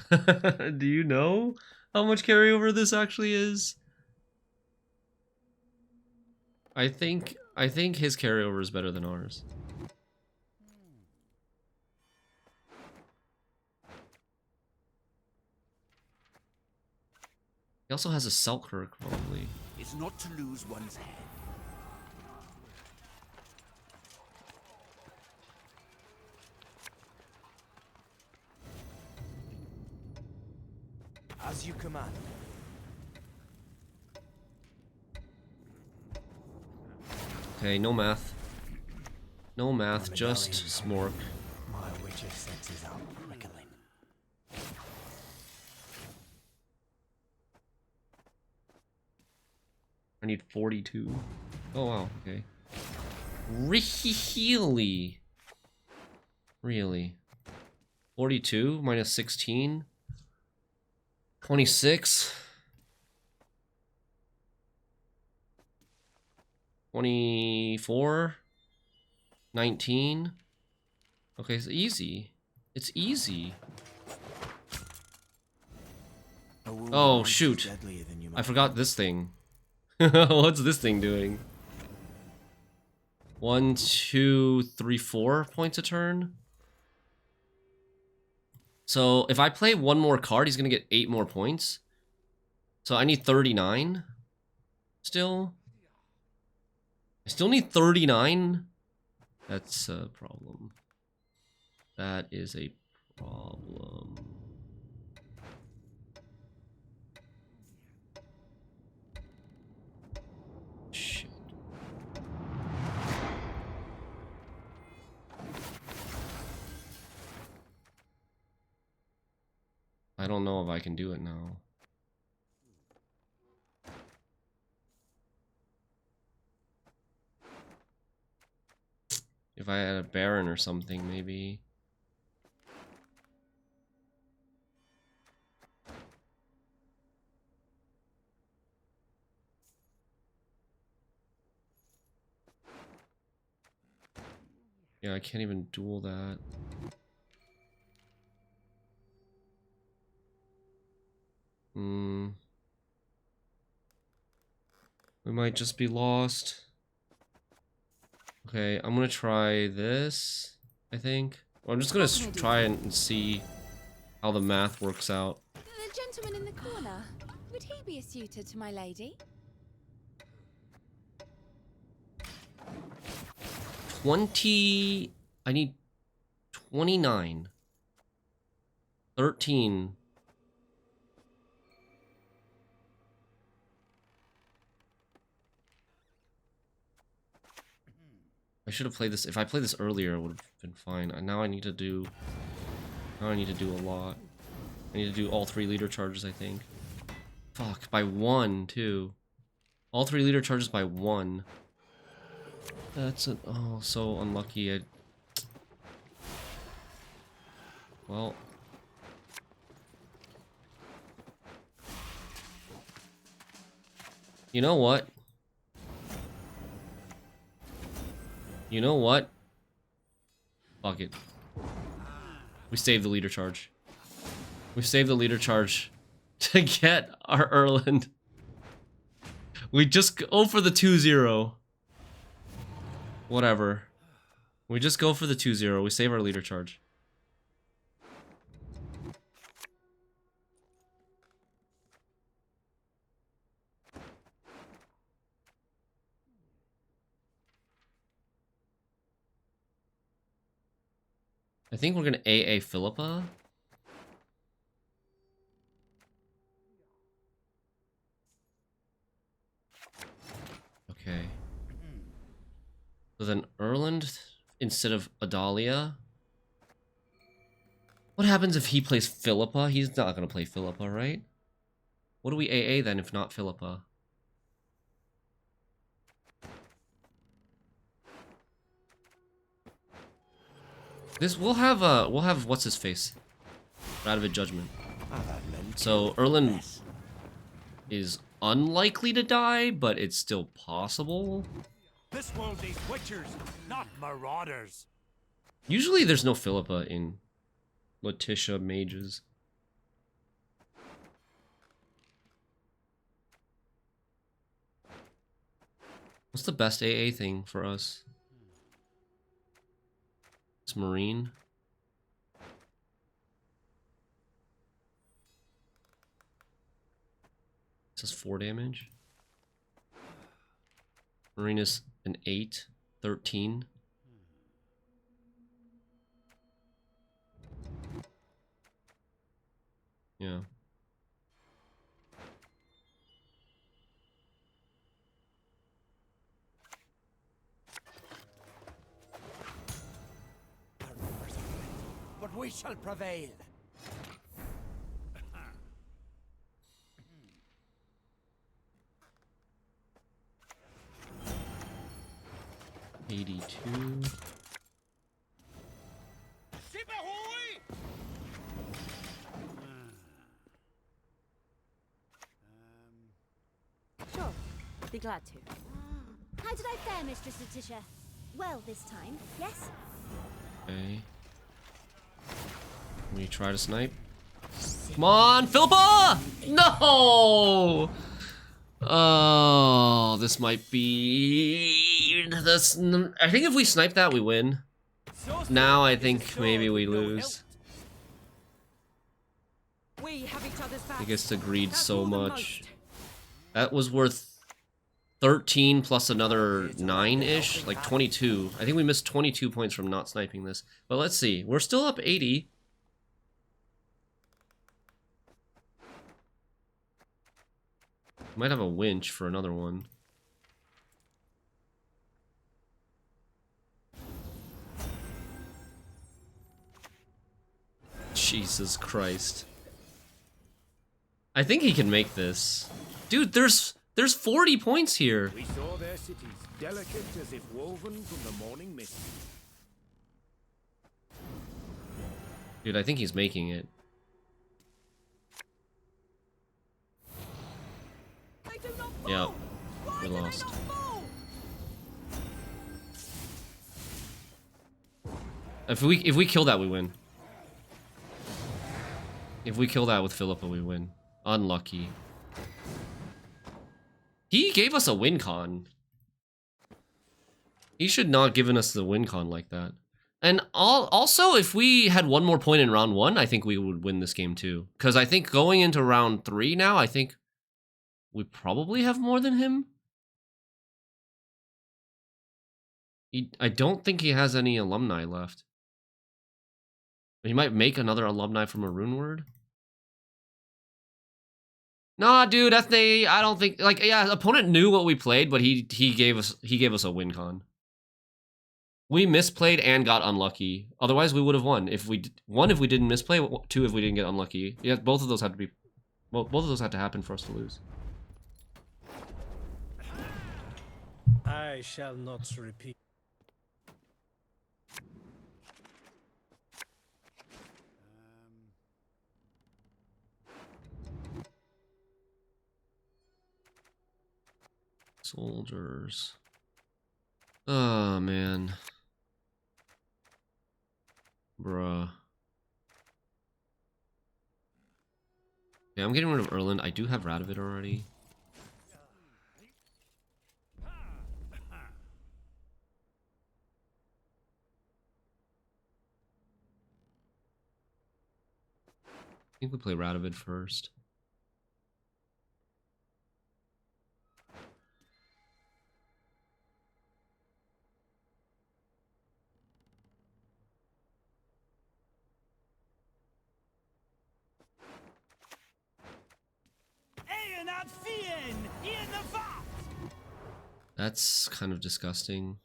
Do you know how much carryover this actually is? I think his carryover is better than ours. He also has a Selkirk, probably. Is not to lose one's head. As you command. Okay, no math. No math, just smork. My witcher senses are prickling. I need 42. Oh wow, okay. Really? Really? 42 minus 16? 26? 24? 19? Okay, it's easy. It's easy. Oh, shoot. I forgot this thing. What's this thing doing? 1, 2, 3, 4 points a turn. So if I play one more card, he's gonna get 8 more points. So I need 39. Still. I still need 39. That's a problem. That is a problem. Shit. I don't know if I can do it now. If I had a Baron or something, maybe. Yeah, I can't even duel that. We might just be lost. Okay, I'm gonna try this, I think. Well, I'm just gonna try and see how the math works out. The gentleman in the corner, would he be a suitor to my lady? 20. I need 29. 13. I should have played this. If I played this earlier, it would have been fine. And now I need to do. Now I need to do a lot. I need to do all 3 leader charges, I think. Fuck, by 1 too. All 3 leader charges by 1. That's oh, so unlucky. Well. You know what? You know what? Fuck it. We saved the leader charge. We saved the leader charge to get our Erland. We just go for the 2-0. Whatever. We just go for the 2-0. We save our leader charge. I think we're gonna AA Philippa. Okay. So then Erland instead of Adalia. What happens if he plays Philippa? He's not gonna play Philippa, right? What do we AA then if not Philippa? This we'll have what's his face? Radovid Judgment. So Erland is unlikely to die, but it's still possible. This world needs witchers, not marauders. Usually there's no Philippa in Letitia mages. What's the best AA thing for us? It's Marine. It says 4 damage. Marine is an 8, 13. Yeah. But we shall prevail. 82. Sure, be glad to. How did I fare, Mistress Letitia? Well, this time, yes? Okay. We try to snipe. Come on, Philippa! No! Oh, this might be this. I think if we snipe that, we win. Now I think maybe we lose. We have each other's backs. I guess agreed so much. That was worth 13 plus another 9-ish, like 22. I think we missed 22 points from not sniping this. But let's see. We're still up 80. Might have a winch for another one. Jesus Christ. I think he can make this. Dude, there's 40 points here. We saw their cities, delicate as if woven from the morning mist. Dude, I think he's making it. Yeah, we lost. If we kill that, we win. If we kill that with Philippa, we win. Unlucky. He gave us a win con. He should not have given us the win con like that. And also, if we had one more point in round 1, I think we would win this game too. Because I think going into round 3 now, I think we probably have more than him. I don't think he has any alumni left. He might make another alumni from a rune word. Nah, dude, ethne. I don't think like yeah. Opponent knew what we played, but he gave us a win con. We misplayed and got unlucky. Otherwise, we would have won. If we didn't misplay, 2 if we didn't get unlucky. Yeah, both of those had to be. Well, both of those had to happen for us to lose. I shall not repeat. Soldiers. Oh man. Bruh. Okay, I'm getting rid of Erland. I do have Radovid already. I think we play Radovid first. That's kind of disgusting.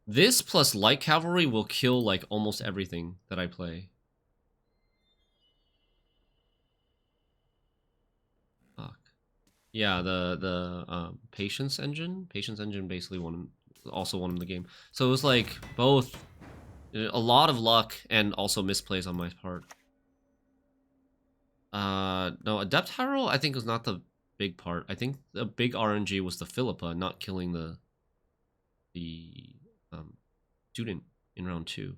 This plus light cavalry will kill like almost everything that I play. Fuck. Yeah, the patience engine. Patience engine basically also won him the game. So it was like both a lot of luck and also misplays on my part. No, Adept Herald I think was not the big part. I think the big RNG was the Philippa not killing the student in round 2.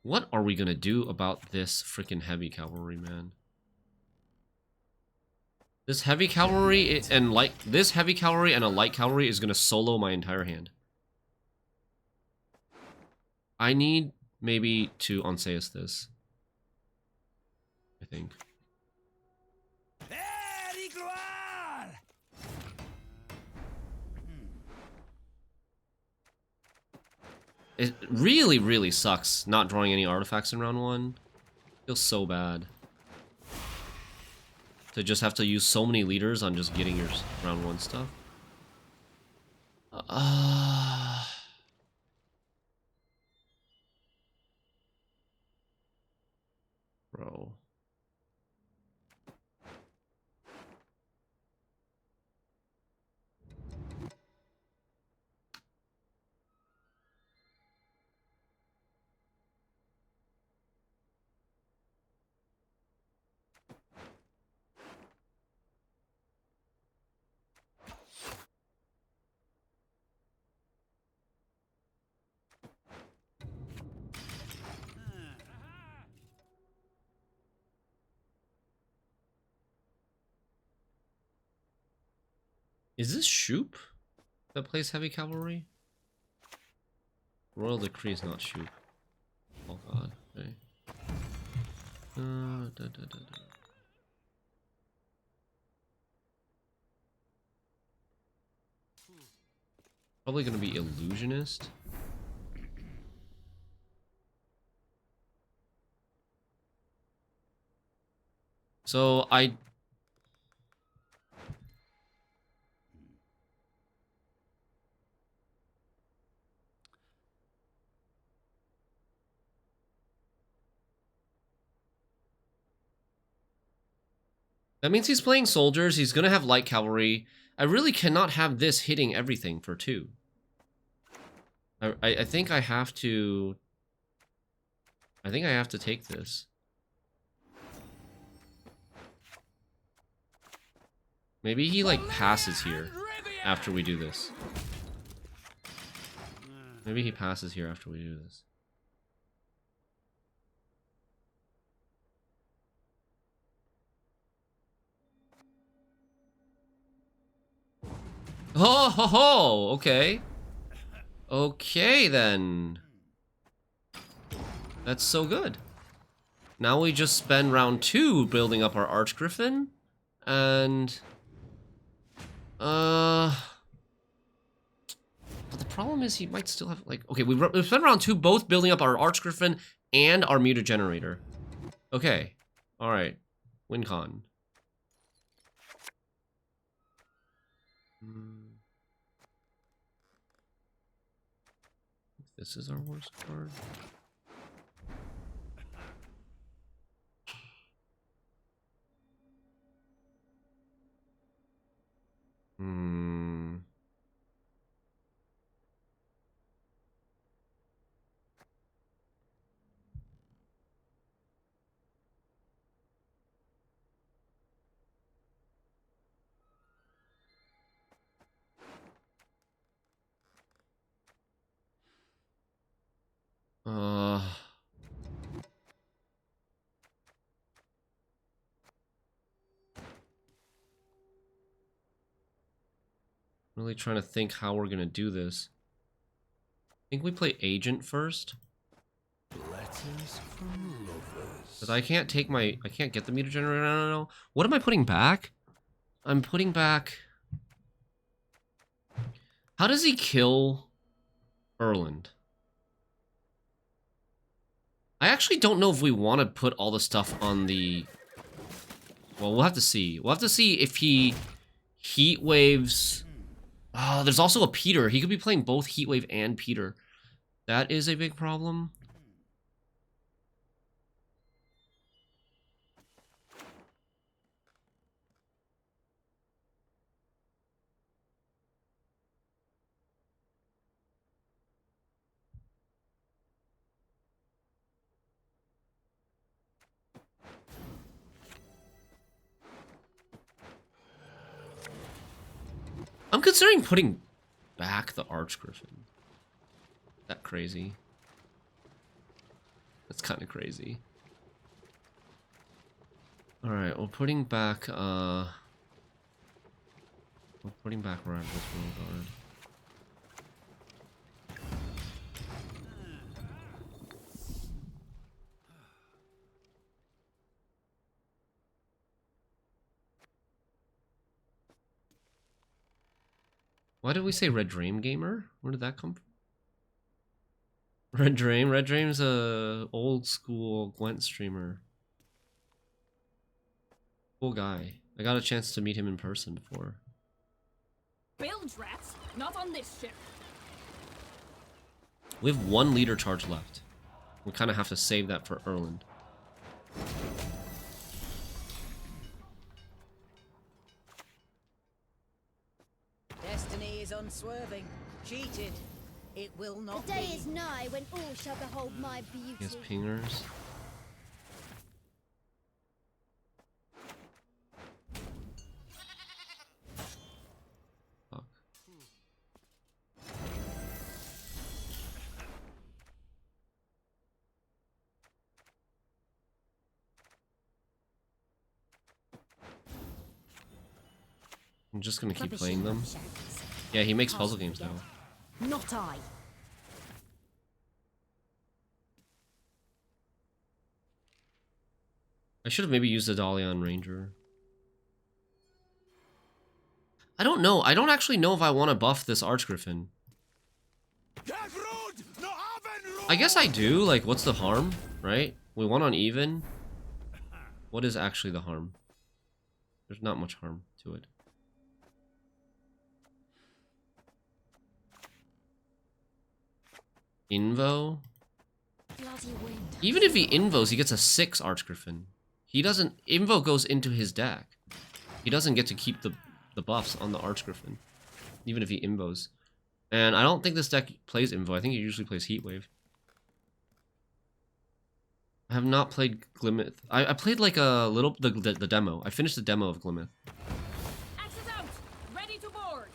What are we gonna do about this freaking heavy cavalry, man? This heavy cavalry and a light cavalry is gonna solo my entire hand. I need maybe to Onseus this. I think. It really, really sucks not drawing any artifacts in round 1. Feels so bad. To just have to use so many leaders on just getting your round 1 stuff. Bro. Is this Shupe that plays heavy cavalry? Royal Decree is not Shupe. Oh god. Okay. Probably gonna be Illusionist. So that means he's playing soldiers, he's gonna have light cavalry. I really cannot have this hitting everything for 2. I think I have to... I think I have to take this. Maybe he like passes here after we do this. Maybe he passes here after we do this. Oh, ho, ho, okay. Okay, then. That's so good. Now we just spend round 2 building up our Archgriffin. And... But the problem is he might still have, like... Okay, we've spent round 2 both building up our Archgriffin and our Muta generator. Okay. Alright. WinCon. This is our worst card. Really trying to think how we're gonna do this. I think we play Agent first. Letters from lovers. Because I can't get the meter generator, I don't know. What am I putting back? I'm putting back... How does he kill Erland? I actually don't know if we want to put all the stuff on the... Well, we'll have to see. We'll have to see if he heat waves... Oh, there's also a Peter. He could be playing both Heatwave and Peter. That is a big problem. I'm considering putting back the Archgriffin. That crazy? That's kind of crazy. All right, we're putting back. We're putting back Raffard's Guard. Why did we say Red Dream Gamer? Where did that come from? Red Dream? Red Dream's a old school Gwent streamer. Cool guy. I got a chance to meet him in person before. Bilge rats, not on this ship. We have 1 leader charge left. We kind of have to save that for Erland. Destiny is unswerving. Cheated. It will not The day be. is nigh when all shall behold my beauty. He has pingers. Fuck. I'm just gonna keep playing them. Yeah, he makes puzzle games now. Not I. I should have maybe used the Dalian Ranger. I don't know. I don't actually know if I want to buff this Archgriffin. I guess I do. Like, what's the harm, right? We won on even. What is actually the harm? There's not much harm to it. Invo? Bloody wind. Even if he invos, he gets a 6 Archgriffin. He doesn't... Invo goes into his deck. He doesn't get to keep the buffs on the Archgriffin. Even if he invos. And I don't think this deck plays Invo. I think he usually plays Heatwave. I have not played Glimeth. I played like a little... The demo. I finished the demo of Glimeth. Axes out, ready to board.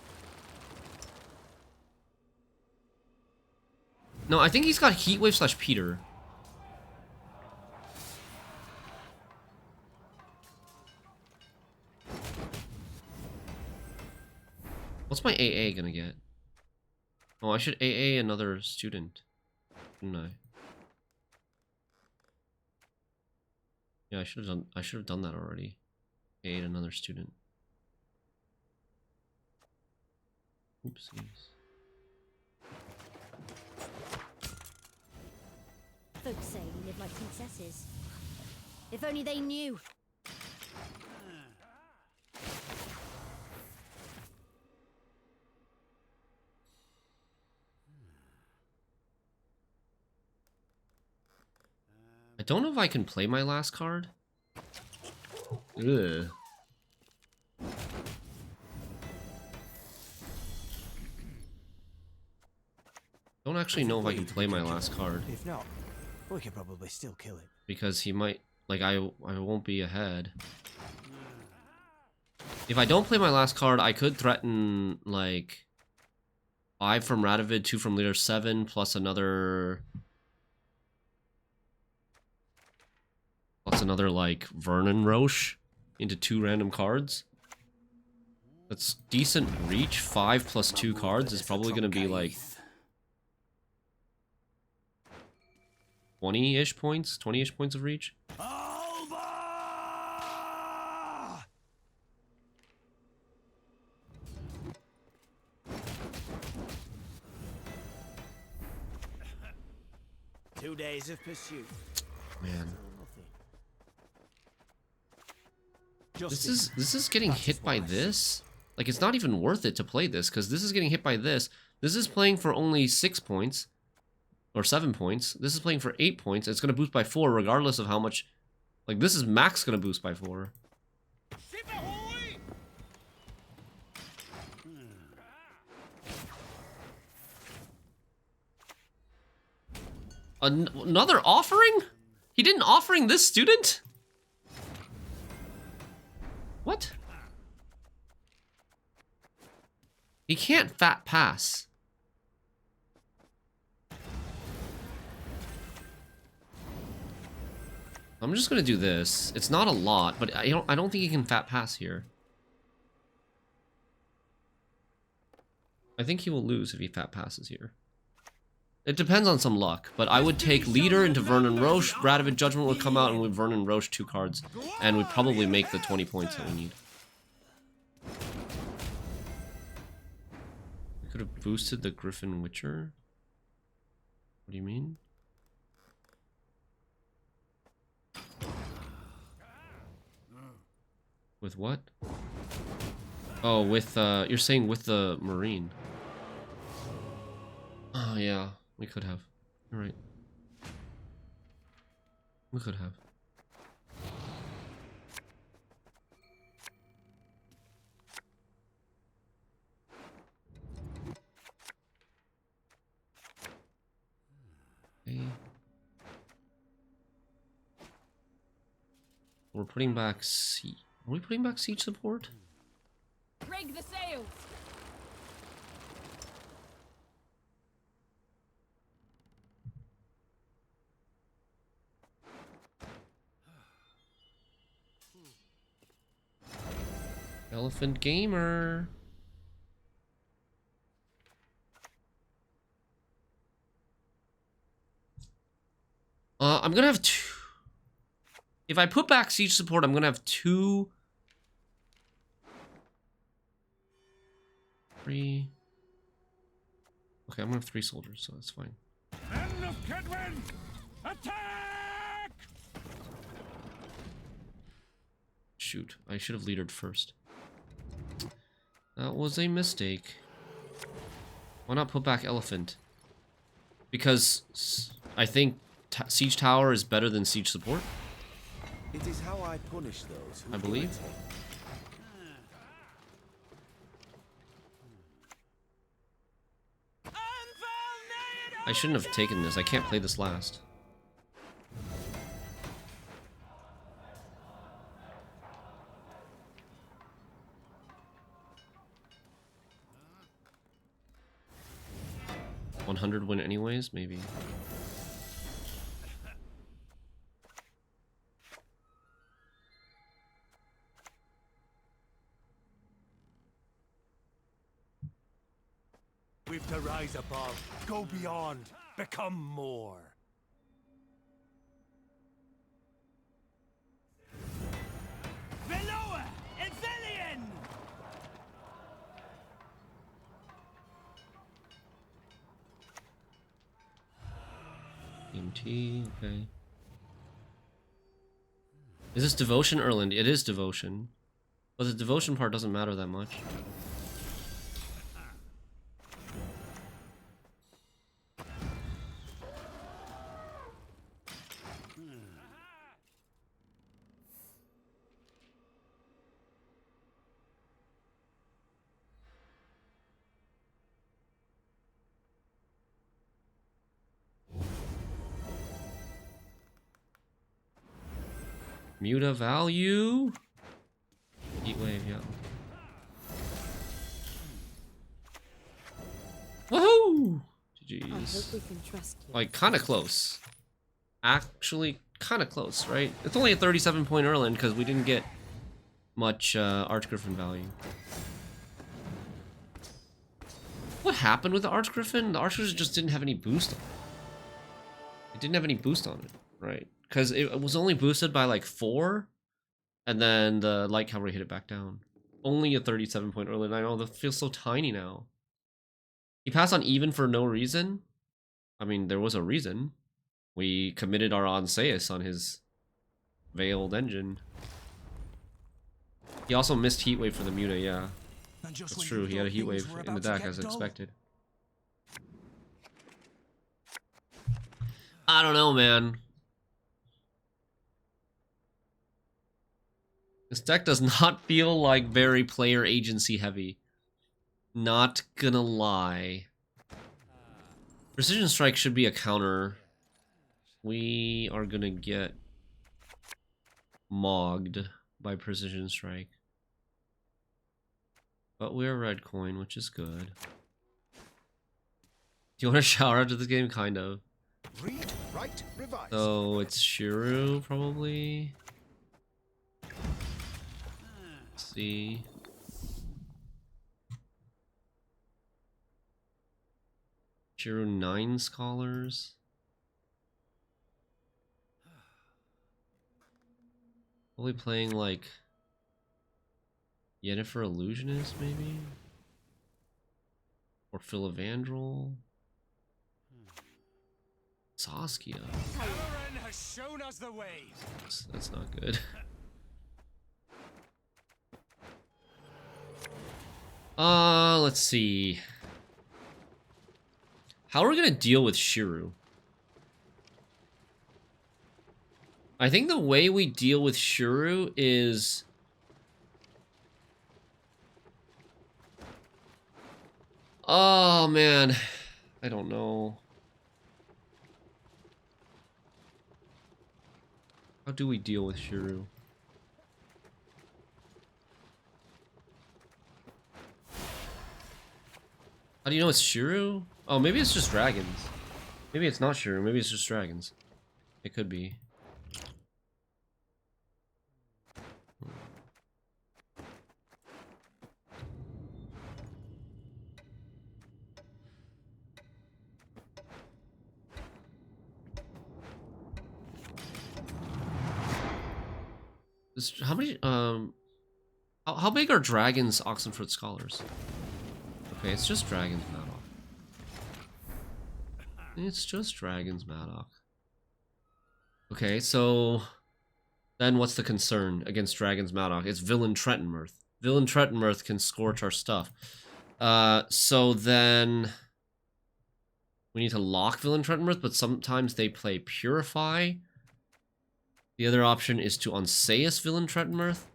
No, I think he's got Heatwave / Peter. What's my AA gonna get? Oh, I should AA another student, shouldn't I? Yeah, I should have done that already. AA another student. Oopsies. Folks say we live like princesses. If only they knew. I don't know if I can play my last card. Ugh. Don't actually know if I can play my last card. If not, we can probably still kill it. Because he might, like, I won't be ahead. If I don't play my last card, I could threaten, like, 5 from Radovid, 2 from Leader 7, plus another, like, Vernon Roche into 2 random cards. That's decent reach. 5 plus 2 cards is probably going to be, like, 20-ish points? 20-ish points of reach? Alba! 2 days of pursuit. Man. This is getting hit by this? Like, it's not even worth it to play this, because this is getting hit by this. This is playing for only 6 points. Or 7 points. This is playing for 8 points. It's going to boost by 4 regardless of how much... Like, this is max going to boost by 4. Another offering? He didn't offering this student? What? He can't fat pass. I'm just gonna do this. It's not a lot, but I don't think he can fat pass here. I think he will lose if he fat passes here. It depends on some luck, but I would take Leader into Vernon Roche. Radovid Judgment would come out, and we'd Vernon Roche 2 cards, and we'd probably make the 20 points that we need. We could have boosted the Griffin Witcher. What do you mean? With what? Oh, with, you're saying with the Marine. Oh, yeah, we could have. You're right. We could have. Okay. We're putting back C. Are we putting back siege support? Rig the sails! Elephant Gamer. I'm gonna have 2. If I put back siege support, I'm gonna have 2. 3. Okay, I'm gonna have 3 soldiers, so that's fine. Men of Kedwin, attack! Shoot, I should have leadered first. That was a mistake. Why not put back Elephant? Because I think Siege Tower is better than Siege Support. It is how I punish those who I believe. I shouldn't have taken this. I can't play this last. $100 win anyways, maybe. We've to rise above, go beyond, become more. Below! Ithilien! EMT, okay. Is this devotion, Erland? It is devotion. But the devotion part doesn't matter that much. Muta value. Heat wave, yeah. Woohoo! GG's. We can trust you. Like, kind of close. Actually, kind of close, right? It's only a 37-point Erland because we didn't get much Archgriffin value. What happened with the Archgriffin? The Archgriffin just didn't have any boost on it. It didn't have any boost on it, right? Because it was only boosted by like 4, and then the light cavalry hit it back down. Only a 37-point Erland. I know, that feels so tiny now. He passed on even for no reason. I mean, there was a reason. We committed our Onseus on his veiled engine. He also missed heat wave for the Muta, yeah. That's true, he had a heat wave in the deck as expected. I don't know, man. This deck does not feel like very player agency heavy. Not gonna lie. Precision Strike should be a counter. We are gonna get mogged by Precision Strike. But we're red coin, which is good. Do you want to shower after this game? Kind of. Read, write, revise. So it's Shiru, probably. Let's see. Shiru 9 scholars. Probably playing like Yennefer Illusionist, maybe? Or Philivandrel? Saskia. Aaron has shown us the way. That's not good. Let's see. How are we gonna deal with Shiru? I think the way we deal with Shiru is... Oh, man. I don't know. How do we deal with Shiru? How do you know it's Shiru? Oh, maybe it's just dragons. Maybe it's not Shiru. Maybe it's just dragons. It could be. How many, how big are dragons Oxenford Scholars? Okay, it's just dragons Madoc. It's just dragons Madoc. Okay, so then what's the concern against dragons Madoc? It's Villain Trettenmirth. Villain Trettenmirth can scorch our stuff. So then we need to lock Villain Trettenmirth, but sometimes they play Purify. The other option is to Onseus Villain Trettenmirth.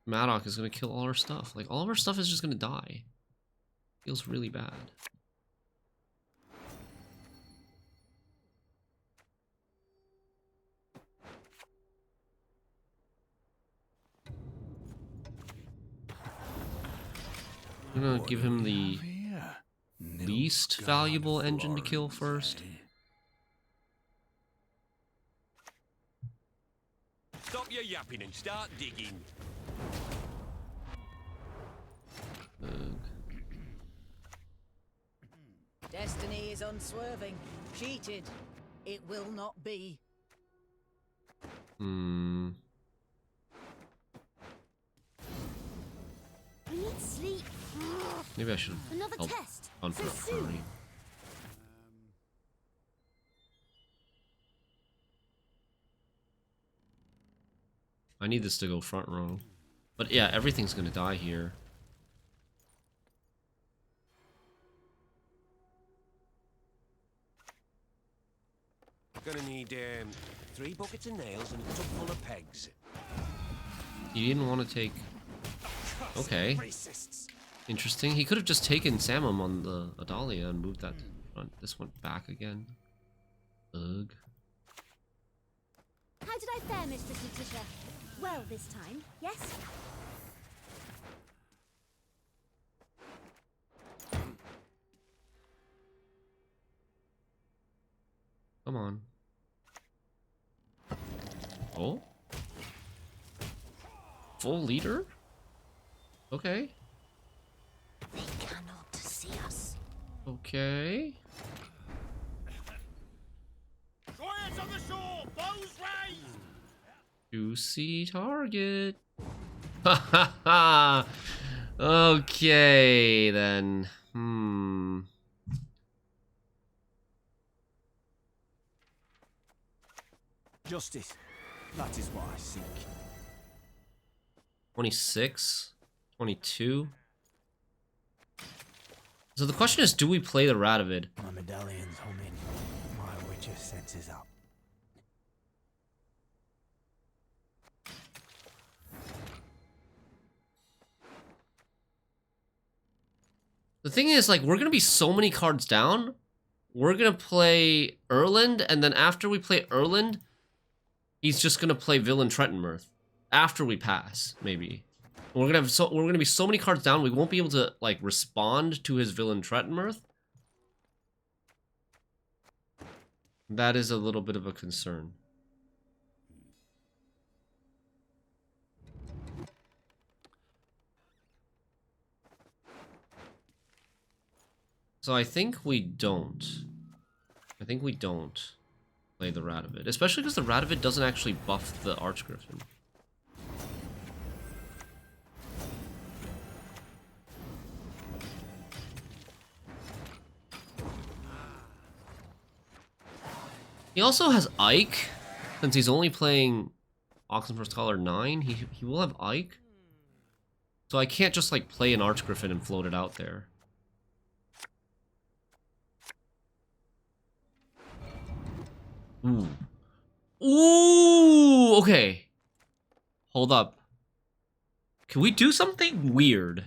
Madoc is going to kill all our stuff. Like, all of our stuff is just going to die. Feels really bad. I'm gonna give him the least valuable engine to kill first. Stop your yapping and start digging. Destiny is unswerving. Cheated. It will not be. Hmm. I need sleep. Maybe I should Another help test. on So for soon. I need this to go front row. But yeah, everything's gonna die here. Gonna need 3 buckets of nails and a tub full of pegs. He didn't want to take... Okay. Interesting. He could have just taken Samum on the Adalia and moved that front. This went back again. Ugh. How did I fare, Mistress Letitia? Well, this time, yes? Come on. Oh? Full leader? Okay. They cannot see us. Okay. Giants on the shore! Bows raised! Juicy target. Ha ha ha! Okay, then. Justice. That is what I seek. 26, 22. So the question is, do we play the Radovid? My medallion's humming. My witcher senses up. The thing is, like, we're gonna be so many cards down. We're gonna play Erland, and then after we play Erland, he's just gonna play Villain Trentonmirth. After we pass, maybe. We're gonna be so many cards down, we won't be able to like respond to his Villain Trentonmirth. That is a little bit of a concern. So I think we don't. I think we don't play the Radovid, especially because the Radovid doesn't actually buff the Archgriffin. He also has Ike, since he's only playing Oxenford Scholar 9. He will have Ike, so I can't just like play an Archgriffin and float it out there. Ooh. Ooh, okay. Hold up. Can we do something weird?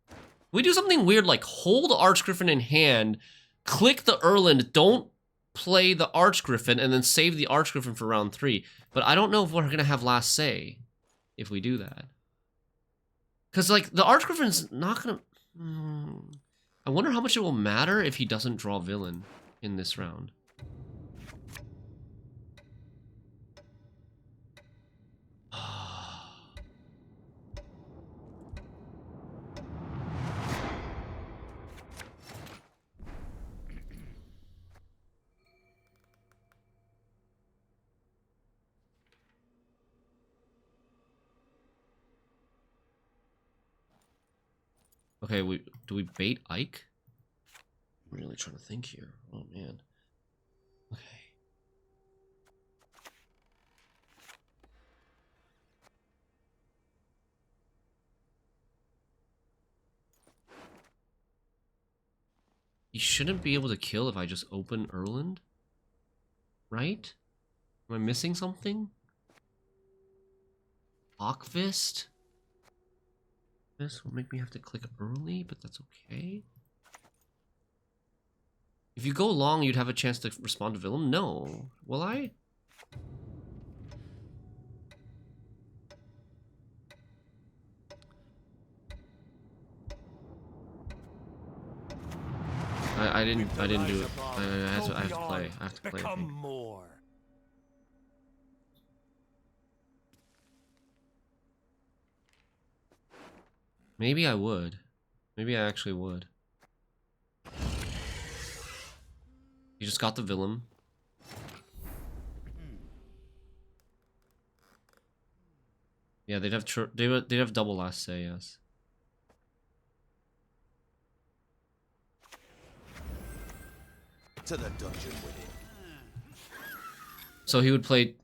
Can we do something weird like hold Archgriffin in hand, click the Erland, don't play the Archgriffin, and then save the Archgriffin for round 3. But I don't know if we're gonna have last say if we do that. Because like the Archgriffin's not gonna... I wonder how much it will matter if he doesn't draw villain in this round. Okay, do we bait Ike? I'm really trying to think here. Oh man. Okay. He shouldn't be able to kill if I just open Erland, right? Am I missing something? Hawkfist? This will make me have to click early, but that's okay. If you go long, you'd have a chance to respond to villain? No. Will I? I didn't do it. I have to play. I have to play. Become more. Maybe I would. Maybe I actually would. You just got the villain. Yeah, they'd have double last say, yes. To the dungeon with it. So he would play.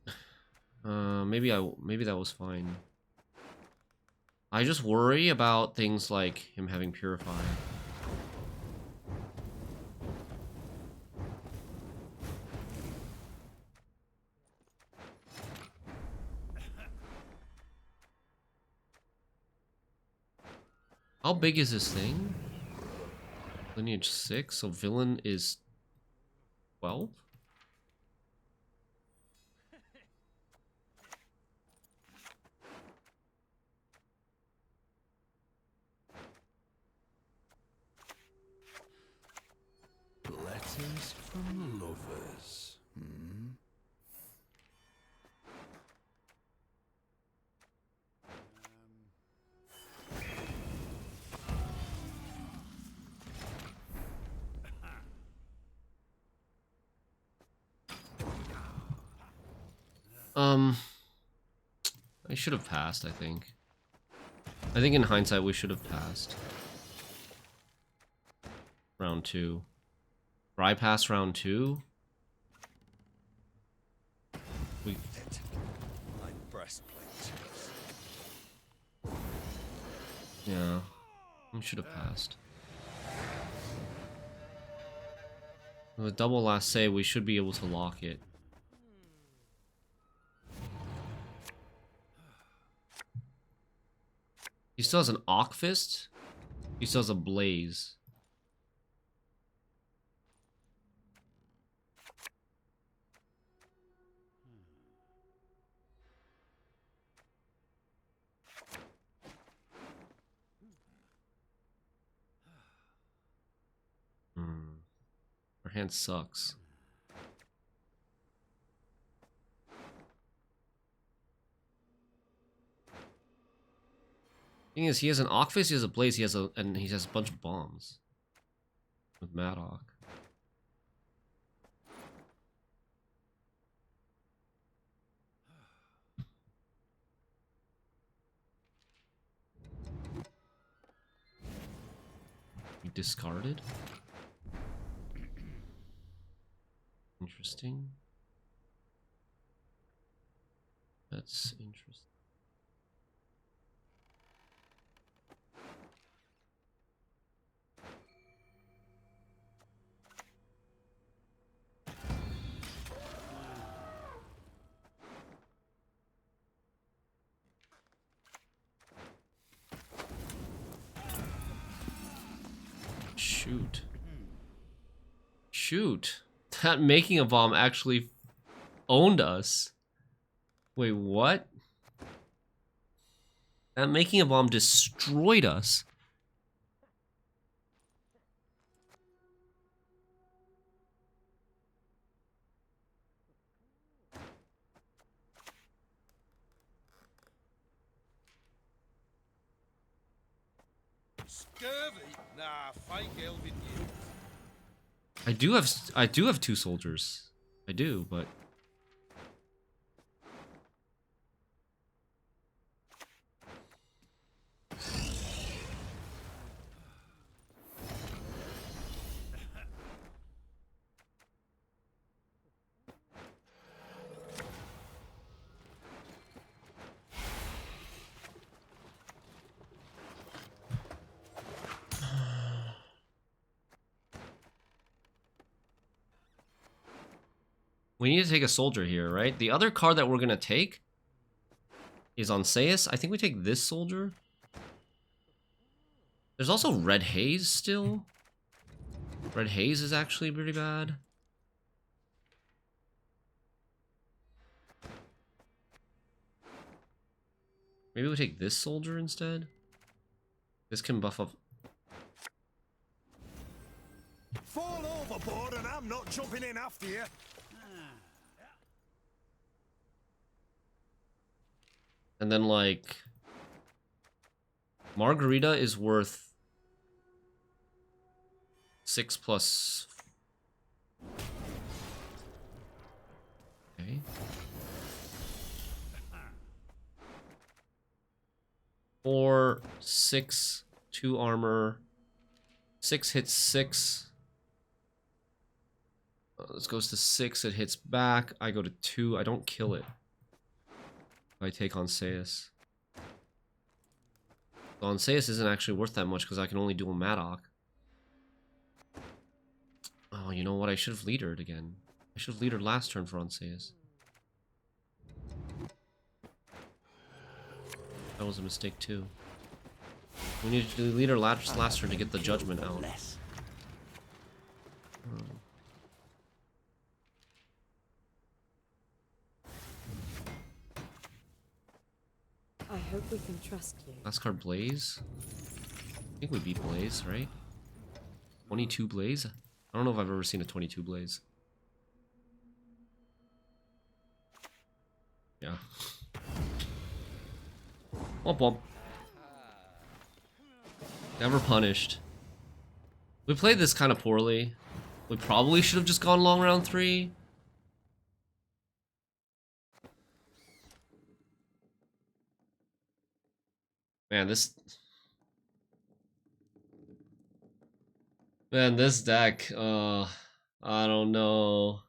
Maybe that was fine. I just worry about things like him having Purify. How big is this thing? Lineage 6, so villain is 12? Letters from lovers. Hmm? I should have passed, I think. I think in hindsight we should have passed. Round 2. Dry pass round 2? We... My breastplate. Yeah. We should have passed. With double last say, we should be able to lock it. He still has an Auk Fist. He still has a Blaze. Our hand sucks. Thing is, he has an Auk Fist, he has a Blaze, he has a bunch of bombs. With Madoc. You discarded? Interesting. That's interesting. Shoot. Shoot. That making a bomb actually owned us. Wait, what? That making a bomb destroyed us. Scurvy? Nah, fake elven you. I do have 2 soldiers. I do, but we need to take a soldier here, right? The other card that we're gonna take is on Sayus. I think we take this soldier. There's also Red Haze still. Red Haze is actually pretty bad. Maybe we take this soldier instead. This can buff up. Fall overboard and I'm not jumping in after you. And then, like, Margarita is worth 6+. Okay. 4, 6, 2 armor. 6 hits 6. This goes to 6, it hits back. I go to 2, I don't kill it. I take on Seius. So on Seius isn't actually worth that much because I can only duel Madoc. Oh, you know what? I should have leadered again. I should have leadered last turn for Seius. That was a mistake too. We needed to leader last turn to get the judgment out. I hope we can trust you. Last card, Blaze. I think we beat Blaze, right? 22 Blaze? I don't know if I've ever seen a 22 Blaze. Yeah. Womp womp. Never punished. We played this kind of poorly. We probably should have just gone long round 3. Man, this deck, I don't know.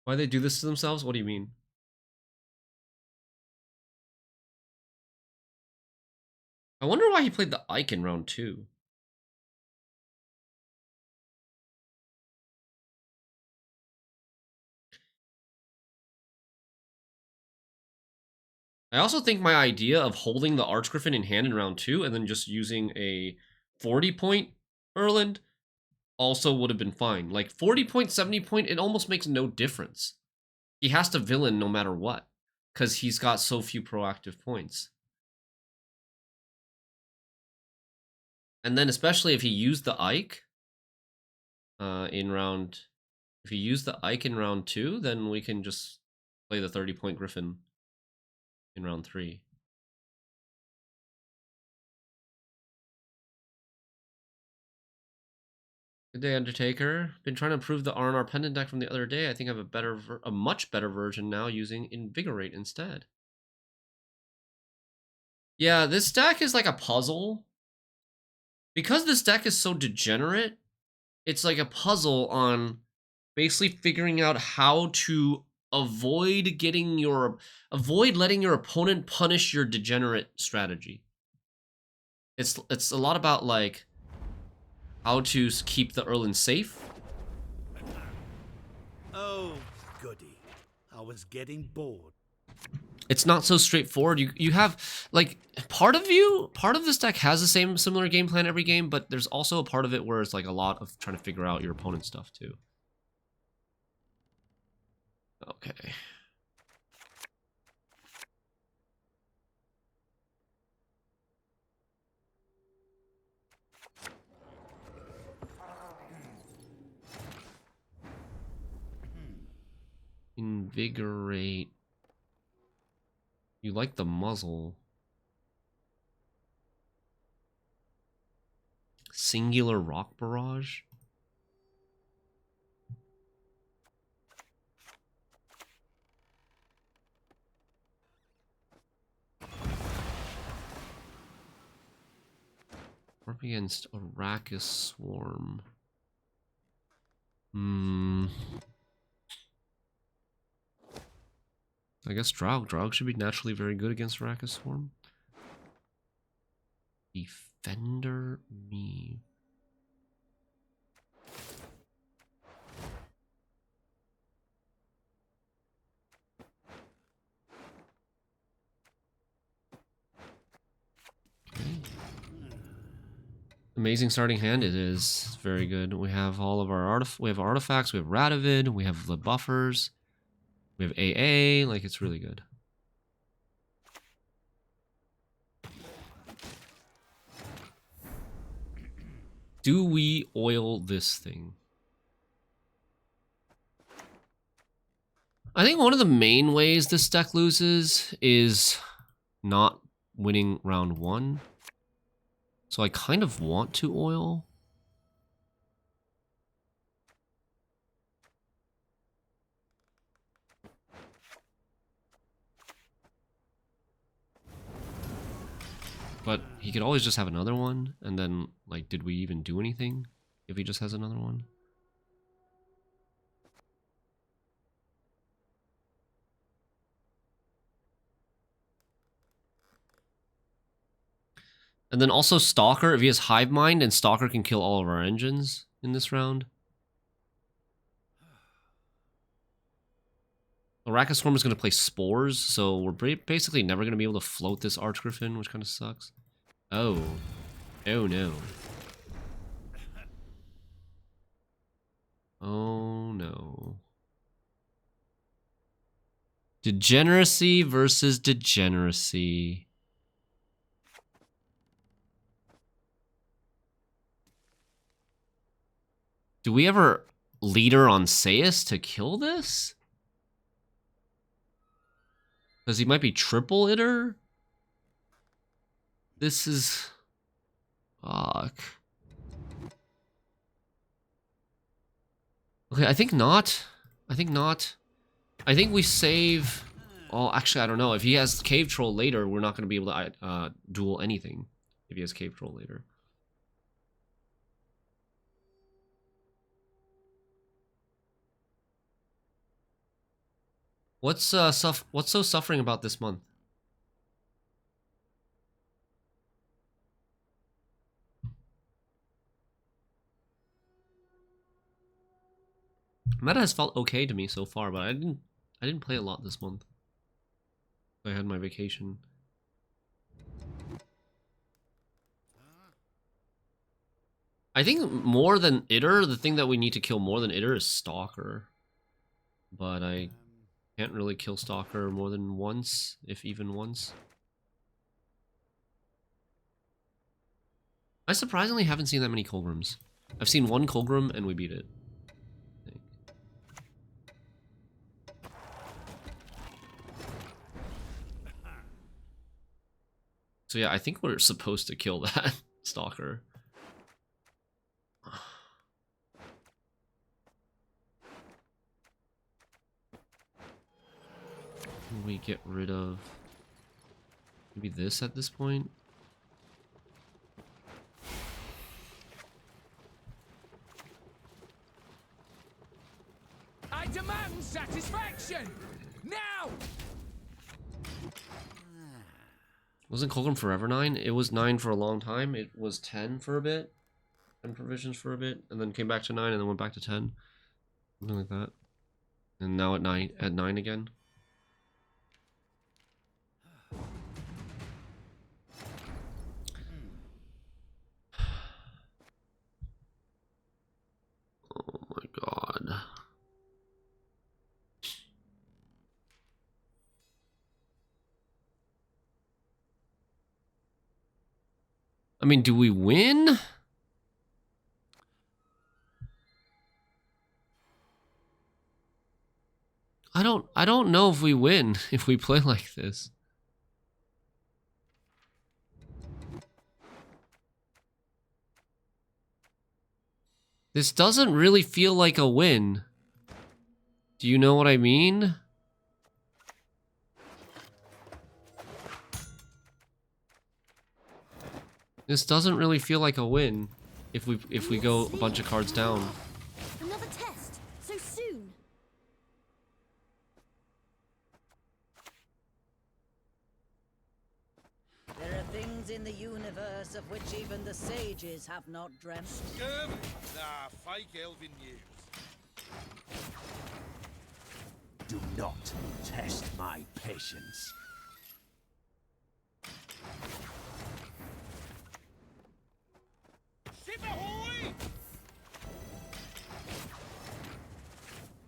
Why they do this to themselves? What do you mean? I wonder why he played the Ike in round 2. I also think my idea of holding the Archgriffin in hand in round 2 and then just using a 40-point Erland also would have been fine. Like 40 point, 70 point, it almost makes no difference. He has to villain no matter what because he's got so few proactive points. And then especially if he used the Ike in round... If he used the Ike in round 2, then we can just play the 30-point Griffin in round 3. Good day, Undertaker. Been trying to improve the R&R pendant deck from the other day. I think I have a much better version now using Invigorate instead. Yeah, this deck is like a puzzle. Because this deck is so degenerate, it's like a puzzle on basically figuring out how to avoid letting your opponent punish your degenerate strategy. It's a lot about like how to keep the Erland safe. Oh, goody. I was getting bored. It's not so straightforward. You have like part of this deck has the similar game plan every game, but there's also a part of it where it's like a lot of trying to figure out your opponent's stuff too. Okay. Invigorate. You like the muzzle. Singular Rock Barrage. We're up against Arachis Swarm. I guess Draug. Draug should be naturally very good against Arachis Swarm. Defender me. Amazing starting hand. It is very good. We have all of our artifacts. We have Radovid. We have the buffers. We have AA. Like, it's really good. Do we oil this thing? I think one of the main ways this deck loses is not winning round 1. So I kind of want to oil. But he could always just have another one, and then, like, did we even do anything if he just has another one? And then also Stalker, if he has Hive Mind, and Stalker can kill all of our engines in this round. Arachaswarm is going to play Spores, so we're basically never going to be able to float this Archgriffin, which kind of sucks. Oh. Oh no. Oh no. Degeneracy versus degeneracy. Do we ever leader on Seius to kill this? Because he might be triple Idr? This is... Fuck. Okay, I think not. I think not. I think we save... Oh, actually, I don't know. If he has Cave Troll later, we're not going to be able to duel anything. If he has Cave Troll later. What's so suffering about this month? Meta has felt okay to me so far, but I didn't play a lot this month. I had my vacation. I think more than Idr, the thing that we need to kill more than Idr is Stalker. But I can't really kill Stalker more than once, if even once. I surprisingly haven't seen that many Colgrims. I've seen one Colgrim and we beat it. So yeah, I think we're supposed to kill that Stalker. Can we get rid of maybe this at this point? I demand satisfaction! Now! Wasn't Colgrim forever 9? It was 9 for a long time. It was 10 for a bit. 10 provisions for a bit. And then came back to 9 and then went back to 10. Something like that. And now at 9 again. Oh my god. I mean, do we win? I don't know if we win if we play like this. This doesn't really feel like a win. Do you know what I mean? This doesn't really feel like a win if we go a bunch of cards down. Another test so soon. There are things in the universe of which even the sages have not dreamt. Nah, fake elven news. Do not test my patience.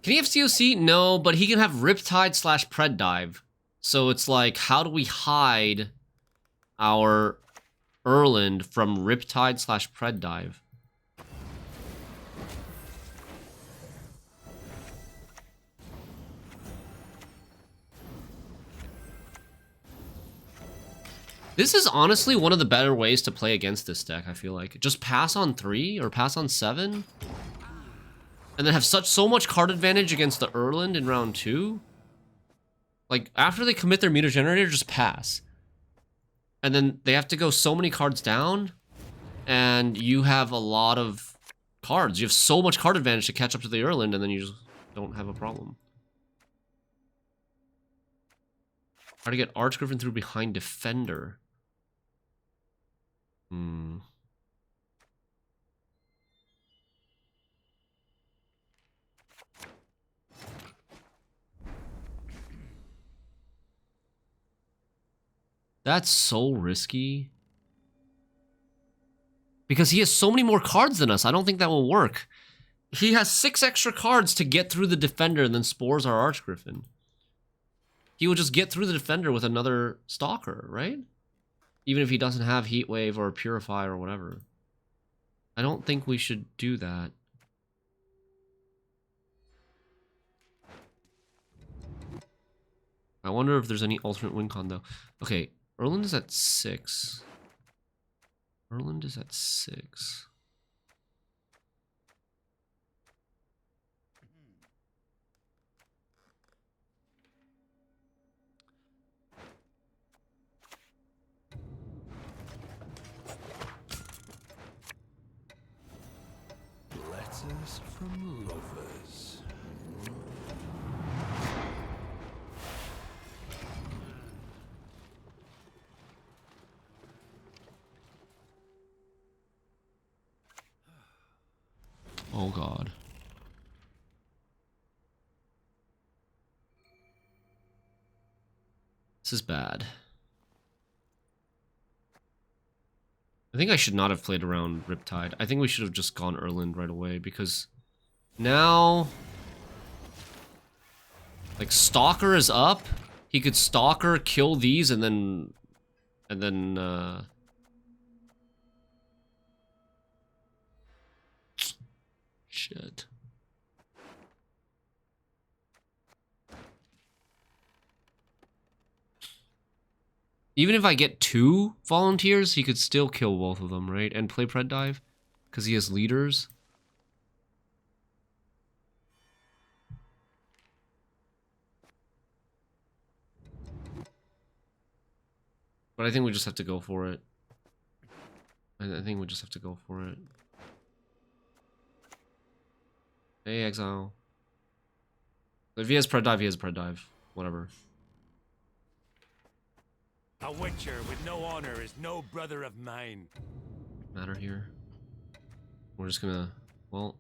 Can he have COC? No, but he can have Riptide / Pred Dive. So it's like, how do we hide our Erland from Riptide / Pred Dive? This is honestly one of the better ways to play against this deck, I feel like. Just pass on 3 or pass on 7. And then have so much card advantage against the Erland in round 2. Like, after they commit their Muta Generator, just pass. And then they have to go so many cards down, and you have a lot of cards. You have so much card advantage to catch up to the Erland, and then you just don't have a problem. How to get Archgriffin through behind Defender. That's so risky. Because he has so many more cards than us. I don't think that will work. He has 6 extra cards to get through the Defender and then spores our Archgriffin. He will just get through the Defender with another Stalker, right? Even if he doesn't have Heat Wave or Purify or whatever. I don't think we should do that. I wonder if there's any alternate win con though. Okay, Erland is at 6. Erland is at 6. Letters from lovers. Oh god. This is bad. I think I should not have played around Riptide. I think we should have just gone Erland right away, because now, like, Stalker is up. He could Stalker, kill these, and then shit. Even if I get 2 volunteers, he could still kill both of them, right? And play Pred Dive, because he has leaders. But I think we just have to go for it. I think we just have to go for it. Hey, Exile. If he has Pred Dive, he has Pred Dive. Whatever. A witcher with no honor is no brother of mine. Matter here. We're just gonna, well.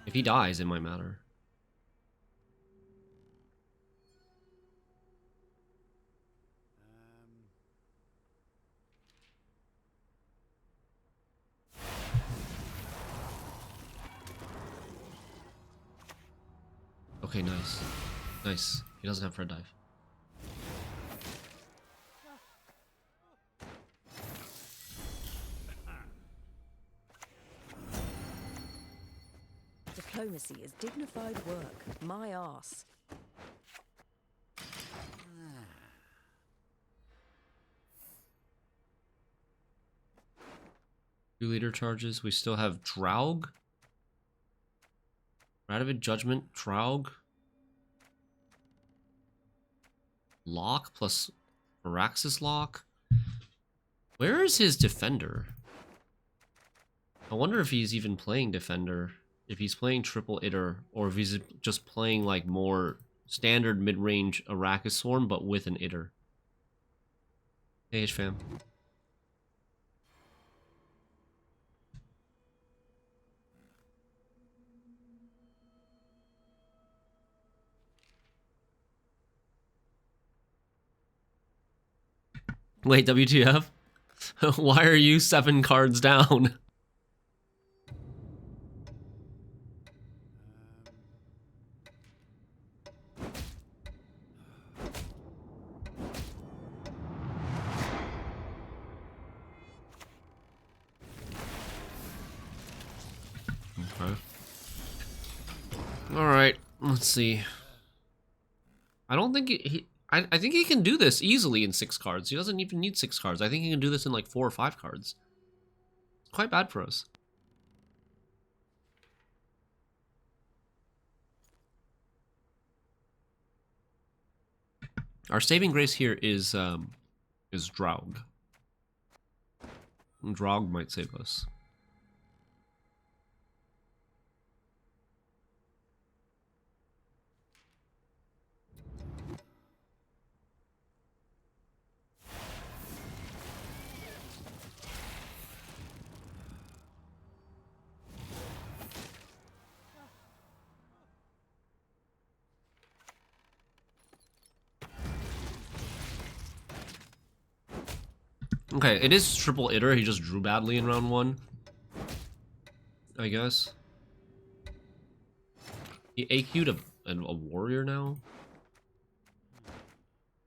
If he dies, it might matter. Okay, nice. Nice. He doesn't have Pred Dive. Diplomacy is dignified work. My arse. 2 leader charges. We still have Draug. Radovid, Judgment, Draug. Lock plus Varaxis Lock. Where is his Defender? I wonder if he's even playing Defender. If he's playing triple Idr, or if he's just playing like more standard mid-range Arrakis Swarm, but with an Idr. Hey, H-Fam. Wait, WTF? Why are you 7 cards down? Okay. Alright, let's see. I don't think I think he can do this easily in 6 cards. He doesn't even need 6 cards. I think he can do this in like 4 or 5 cards. It's quite bad for us. Our saving grace here is Draug. Draug might save us. Okay, it is triple Idr. He just drew badly in round 1. I guess. He AQ'd a warrior now.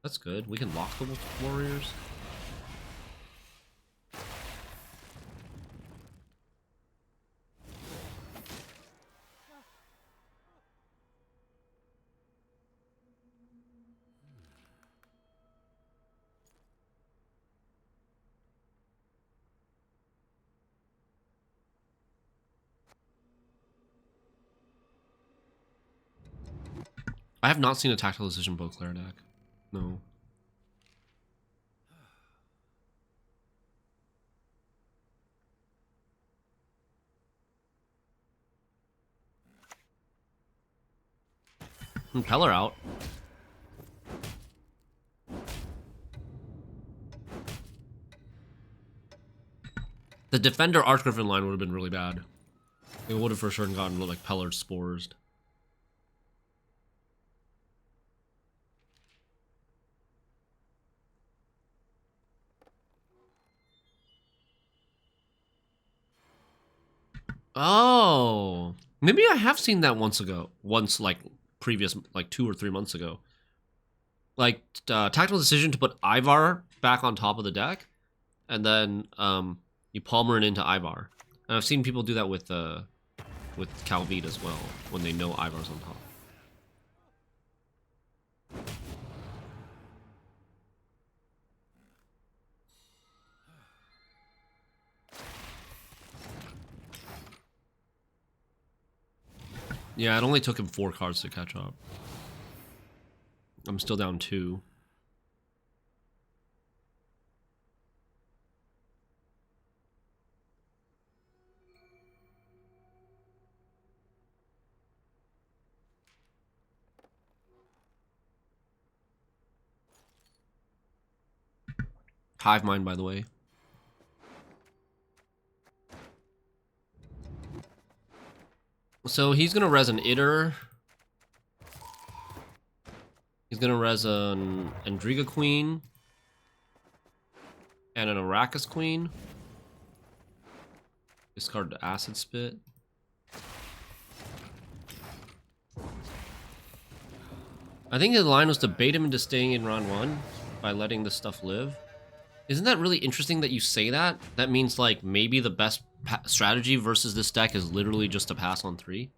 That's good. We can lock the warriors. I have not seen a tactical decision Beauclair deck. No. Impeller out. The defender Archgriffin line would have been really bad. They would have for sure gotten like Pellar Spores. Oh, maybe I have seen that once like previous, like 2 or 3 months ago. Like tactical decision to put Ivar back on top of the deck, and then you Palmer it into Ivar. And I've seen people do that with Calvide as well when they know Ivar's on top. Yeah, it only took him 4 cards to catch up. I'm still down 2. Hive Mind, by the way. So he's gonna res an Idr. He's gonna res an Endriga Queen. And an Arrakis Queen. Discard the Acid Spit. I think the line was to bait him into staying in round 1 by letting the stuff live. Isn't that really interesting that you say that? That means like maybe the best strategy versus this deck is literally just to pass on 3.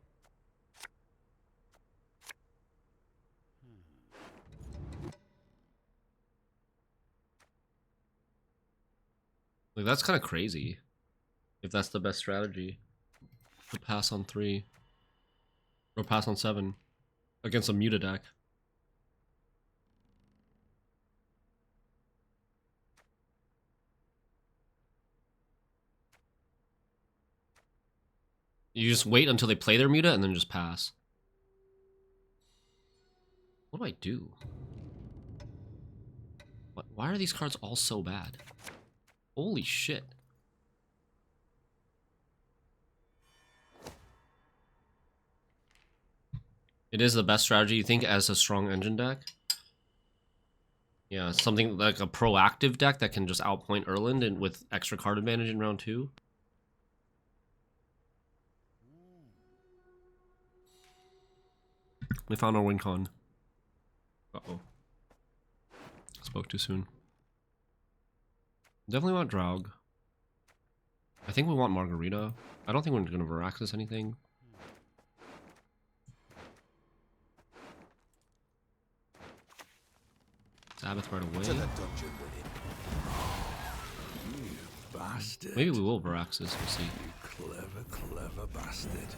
Like that's kind of crazy. If that's the best strategy, to pass on 3 or pass on 7 against a Muta deck. You just wait until they play their Muta and then just pass. What do I do? What? Why are these cards all so bad? Holy shit. It is the best strategy, you think, as a strong engine deck? Yeah, something like a proactive deck that can just outpoint Erland and with extra card advantage in round 2. We found our win con. Uh-oh. Spoke too soon. Definitely want Draug. I think we want Margarita. I don't think we're going to Varaxis anything. Sabbath right away. To the dungeon with him. You bastard. Maybe we will Varaxis, we'll see. You clever, clever bastard.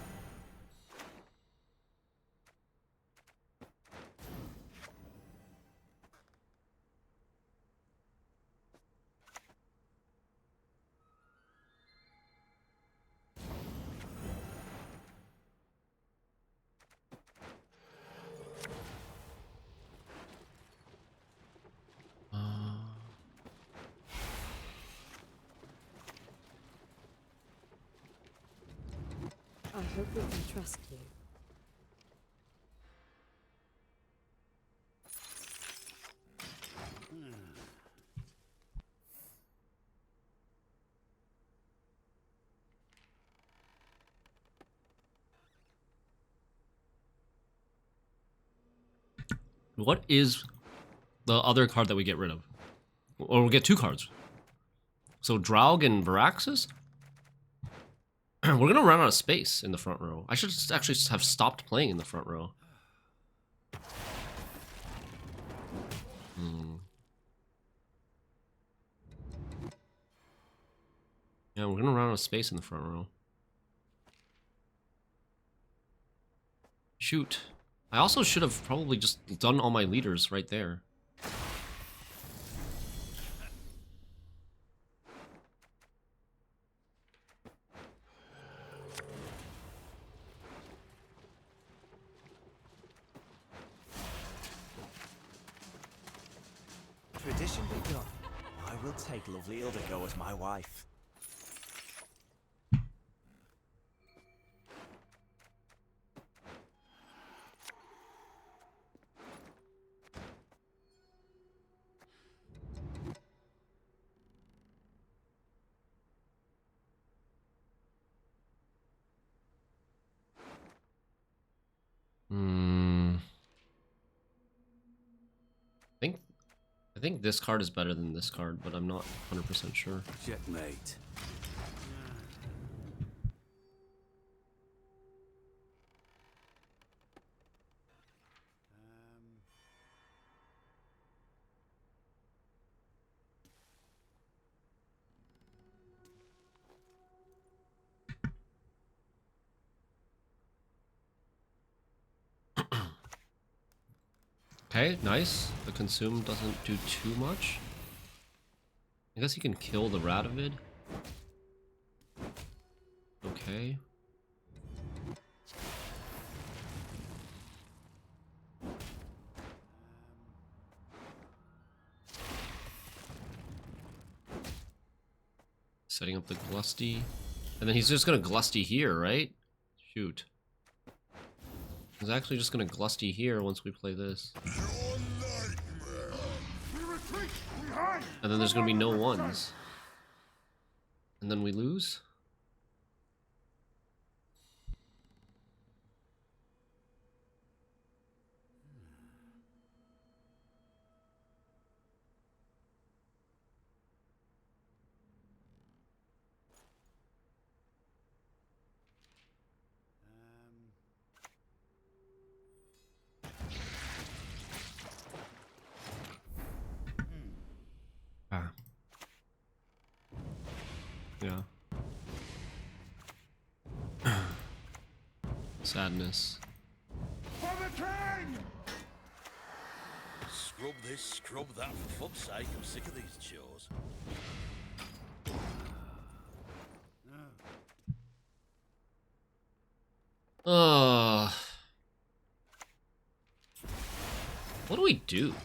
hope we can trust you. What is the other card that we get rid of? Or we'll get 2 cards. So Draug and Varaxis? We're gonna run out of space in the front row. I should just actually have stopped playing in the front row. Yeah, we're gonna run out of space in the front row. Shoot. I also should have probably just done all my leaders right there. Tradition be done. I will take lovely Ildiko as my wife. I think this card is better than this card, but I'm not 100% sure. Checkmate. Okay, nice. The consume doesn't do too much. I guess he can kill the Radovid. Okay. Setting up the Glusty. And then he's just gonna Glusty here, right? Shoot. He's actually just gonna Glusty here once we play this. And then there's gonna be no ones. And then we lose? Yeah. Sadness. For the king! Scrub this, scrub that, for fuck's sake, I'm sick of these chores. What do we do?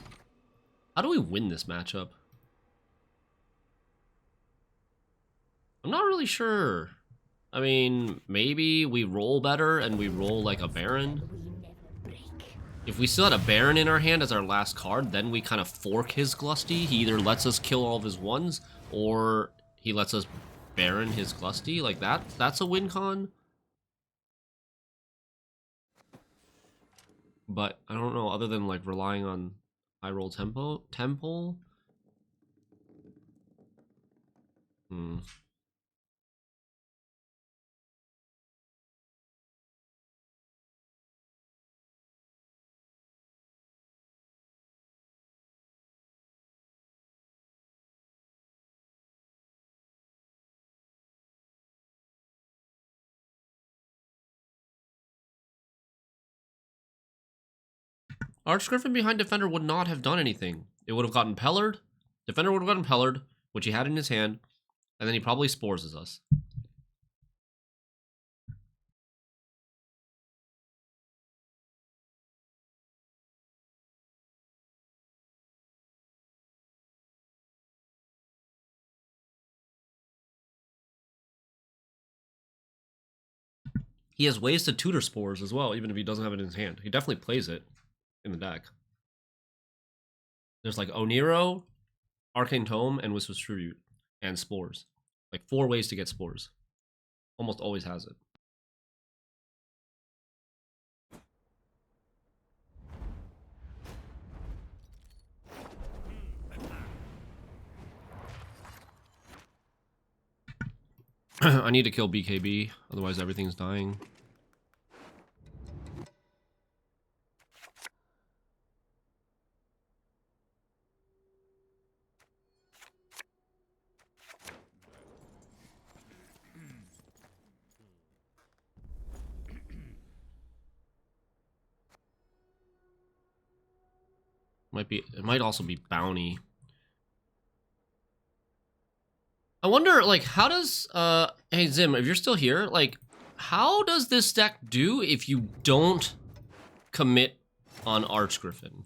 How do we win this matchup? I'm not really sure. I mean, maybe we roll better and we roll like a Baron. If we still had a Baron in our hand as our last card, then we kind of fork his Glusty. He either lets us kill all of his ones, or he lets us Baron his Glusty. Like that's a win con. But I don't know, other than like relying on high roll tempo. Archgriffin behind Defender would not have done anything. It would have gotten Pellared. Defender would have gotten Pellared, which he had in his hand, and then he probably Spores us. He has ways to tutor spores as well, even if he doesn't have it in his hand. He definitely plays it in the deck. There's like Oniro, Arcane Tome, and Whisper's Tribute, and spores. Like 4 ways to get spores. Almost always has it. I need to kill BKB, otherwise everything's dying. It might also be bounty. I wonder, like, how does, hey Zim, if you're still here, like, how does this deck do if you don't commit on Archgriffin?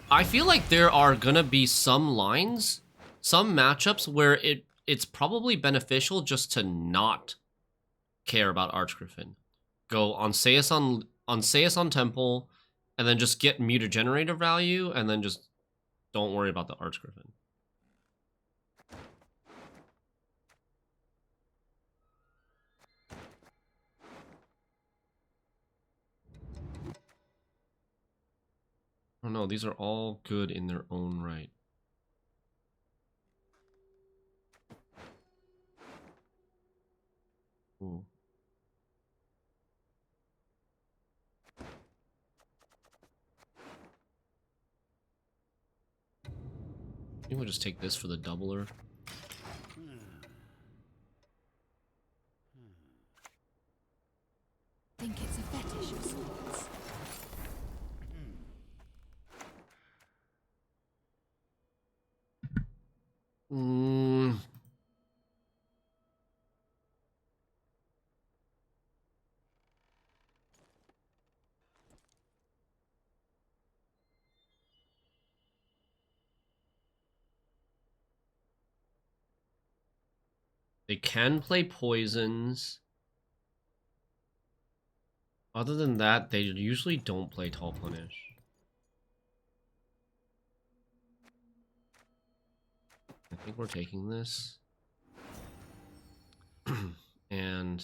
I feel like there are gonna be some lines, some matchups where it's probably beneficial just to not care about Archgriffin. Go on Seus on Temple, and then just get Muta generator value, and then just don't worry about the Archgriffin. Oh no, these are all good in their own right. Ooh. I think we'll just take this for the doubler. Think it's a fetish of sorts. They can play poisons. Other than that, they usually don't play Tall Punish. I think we're taking this. And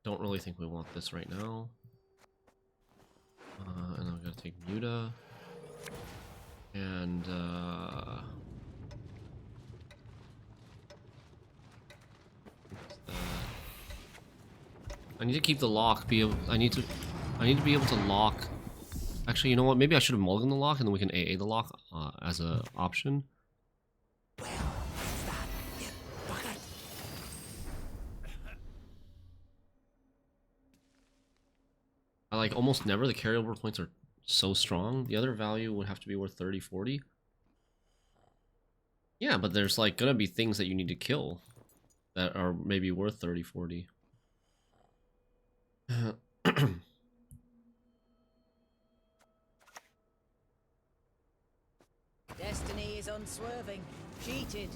don't really think we want this right now. And I'm gonna take Muta. And I need to keep the lock. I need to be able to lock. Actually, you know what? Maybe I should have mulliganed the lock, and then we can AA the lock as an option. I like almost never. The carryover points are so strong. The other value would have to be worth 30, 40. Yeah, but there's like gonna be things that you need to kill that are maybe worth 30, 40. Destiny is unswerving. Cheated.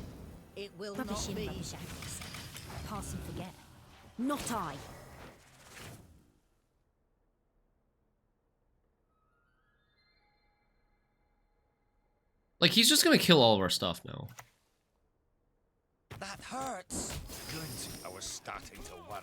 It will Rubbish not in, be. rubbish out. Pass and forget. Not I. Like, he's just gonna kill all of our stuff now. That hurts. Good. I was starting to worry.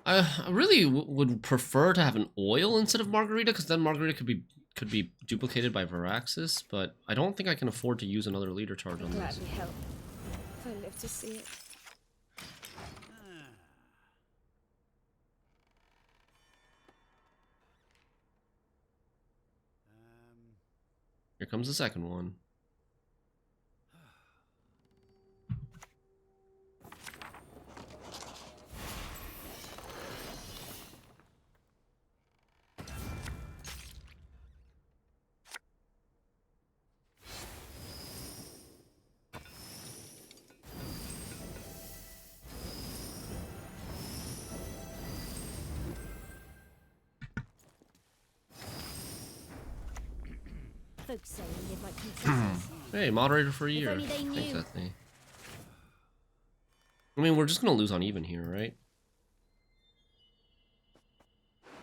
I really would prefer to have an oil instead of Margarita, because then Margarita could be duplicated by Varaxis, but I don't think I can afford to use another leader charge on this. Gladly help. If I live to see it. Here comes the second one. Folks say we live like princesses. Hey, moderator for a year. only they Thanks, knew. Ethne. I mean, we're just gonna lose on even here, right?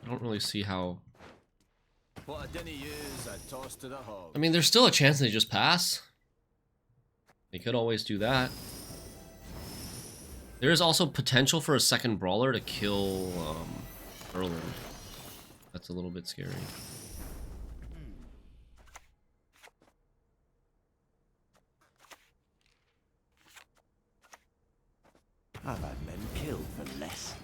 I don't really see how. What I didn't use, I tossed to the hog. I mean, there's still a chance they just pass. They could always do that. There is also potential for a second brawler to kill Erland. That's a little bit scary. I've had men killed for less.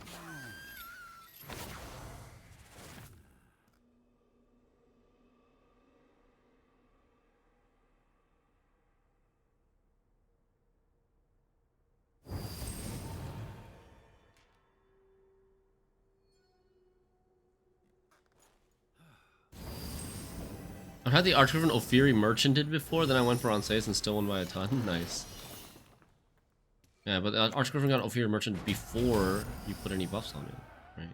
I've had the Archgriffin Ophiri merchanted before, then I went for Onsays and still won by a ton. Nice. Yeah, but Archgriffin got Ophiri merchant before you put any buffs on it, right?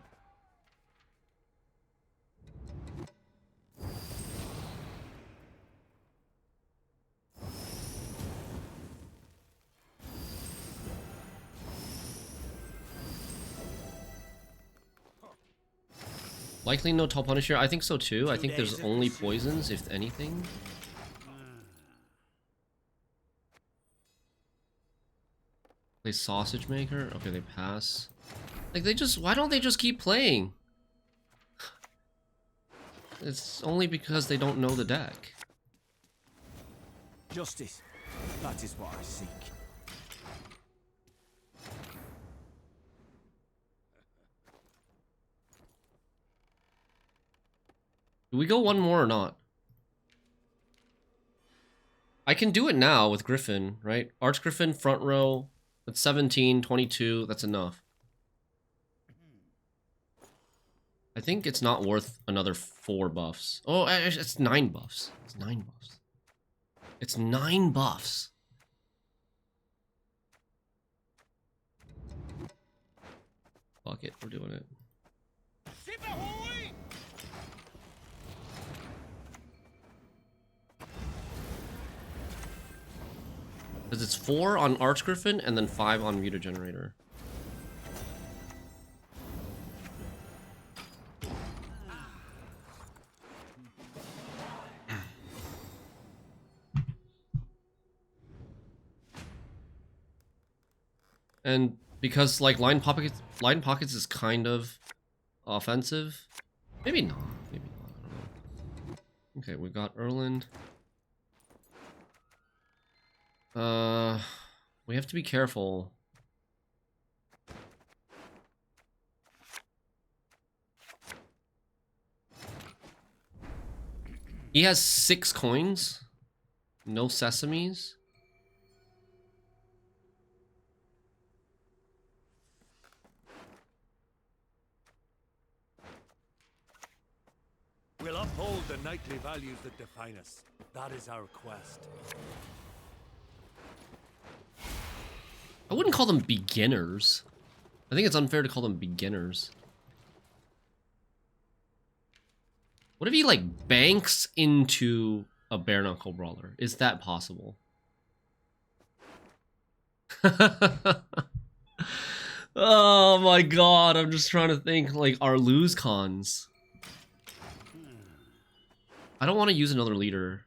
Likely no tall punish here. I think so too. I think there's only poisons, if anything. Play sausage maker. Okay, they pass. Like they just. Why don't they just keep playing? It's only because they don't know the deck. Justice. That is what I seek. Do we go one more or not? I can do it now with Griffin, right? Archgriffin, front row. That's 17, 22. That's enough. I think it's not worth another 4 buffs. Oh, it's 9 buffs. It's 9 buffs. It's 9 buffs. Fuck it, we're doing it. Because it's 4 on Archgriffin and then 5 on Muta Generator. And because like line pockets is kind of offensive. Maybe not. Maybe not. I don't know. Okay, we got Erland. We have to be careful. He has 6 coins. No sesames. We'll uphold the knightly values that define us. That is our quest. I wouldn't call them beginners. I think it's unfair to call them beginners. What if he, like, banks into a bare knuckle brawler? Is that possible? Oh my god, I'm just trying to think, like, our lose cons. I don't want to use another leader.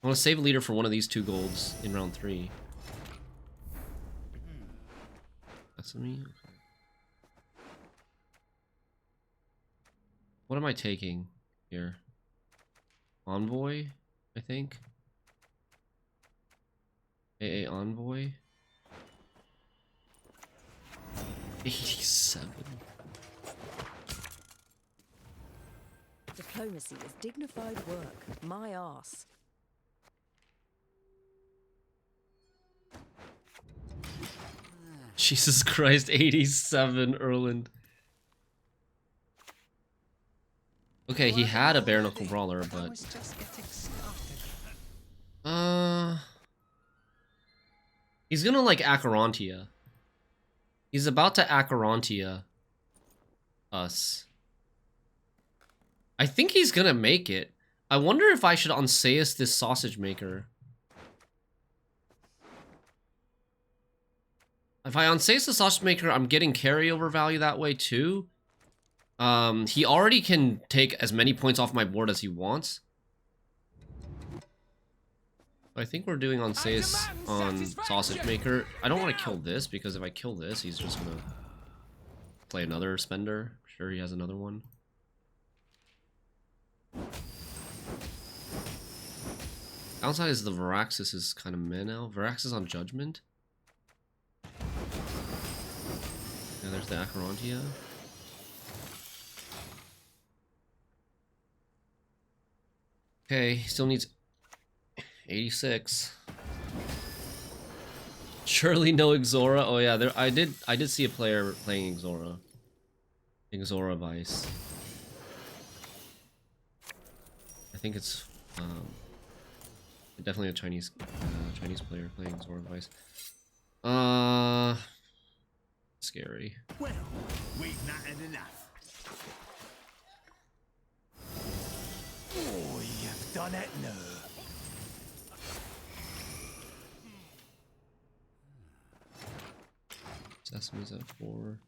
I want to save a leader for one of these 2 golds in round 3. That's me? Okay. What am I taking here? Envoy, I think. AA Envoy. 87. Diplomacy is dignified work. My arse. Jesus Christ, 87, Erland. Okay, he had a bare knuckle brawler, but he's gonna like Acherontia. He's about to Acherontia us. I think he's gonna make it. I wonder if I should unseus this sausage maker. If I unseus the sausage maker, I'm getting carryover value that way too. He already can take as many points off my board as he wants. I think we're doing unseus on sausage maker. I don't want to kill this because if I kill this, he's just gonna play another spender. I'm sure he has another one. Downside is the Varaxis is kind of meh now. Varaxis on Judgment. Yeah, there's the Acherontia. Okay, he still needs 86. Surely no Exora. Oh yeah, there I did see a player playing Exora. Exora Vice. I think it's definitely a Chinese player playing Exora Vice. Scary. Well, we've not had enough. Oh, you've done it now. Sesame's at 4.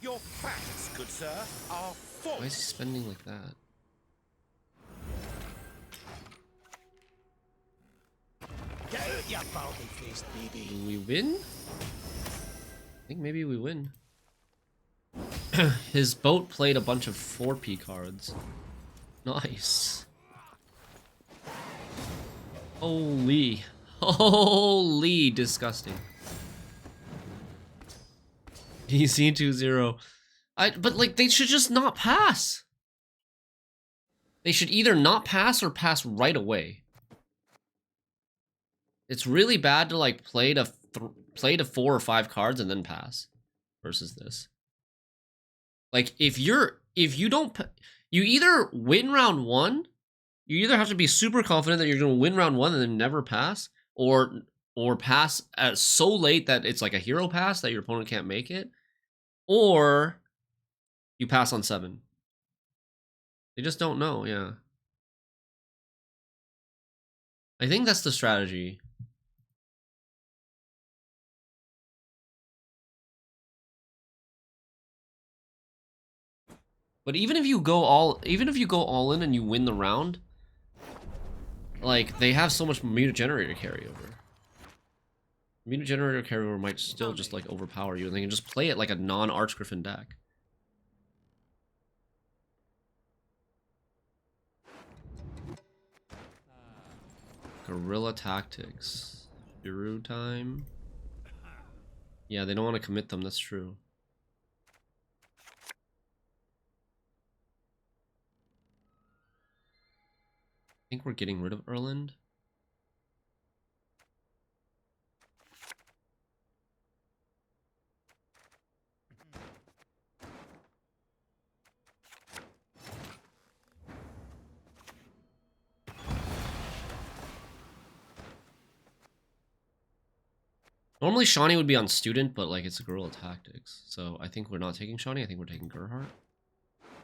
Your facts, good sir, are false. Why is he spending like that? Get out, you baldy-faced baby. Do we win? I think maybe we win. His boat played a bunch of 4P cards. Nice. Holy. Holy disgusting. DC 2-0. But like they should just not pass. They should either not pass or pass right away. It's really bad to like play to 4 or 5 cards and then pass versus this. Like if you either win round 1, you either have to be super confident that you're going to win round 1 and then never pass, or pass at so late that it's like a hero pass that your opponent can't make it, or you pass on 7. They just don't know, yeah. I think that's the strategy. But even if you go all in and you win the round, like they have so much Muta generator carryover. Muta generator carryover might still just like overpower you, and they can just play it like a non-Archgriffin deck. Guerrilla tactics. Shiru time. Yeah, they don't want to commit them, that's true. I think we're getting rid of Erland. Normally Shawnee would be on Student, but like it's a Guerrilla Tactics. So I think we're not taking Shawnee, I think we're taking Gerhardt.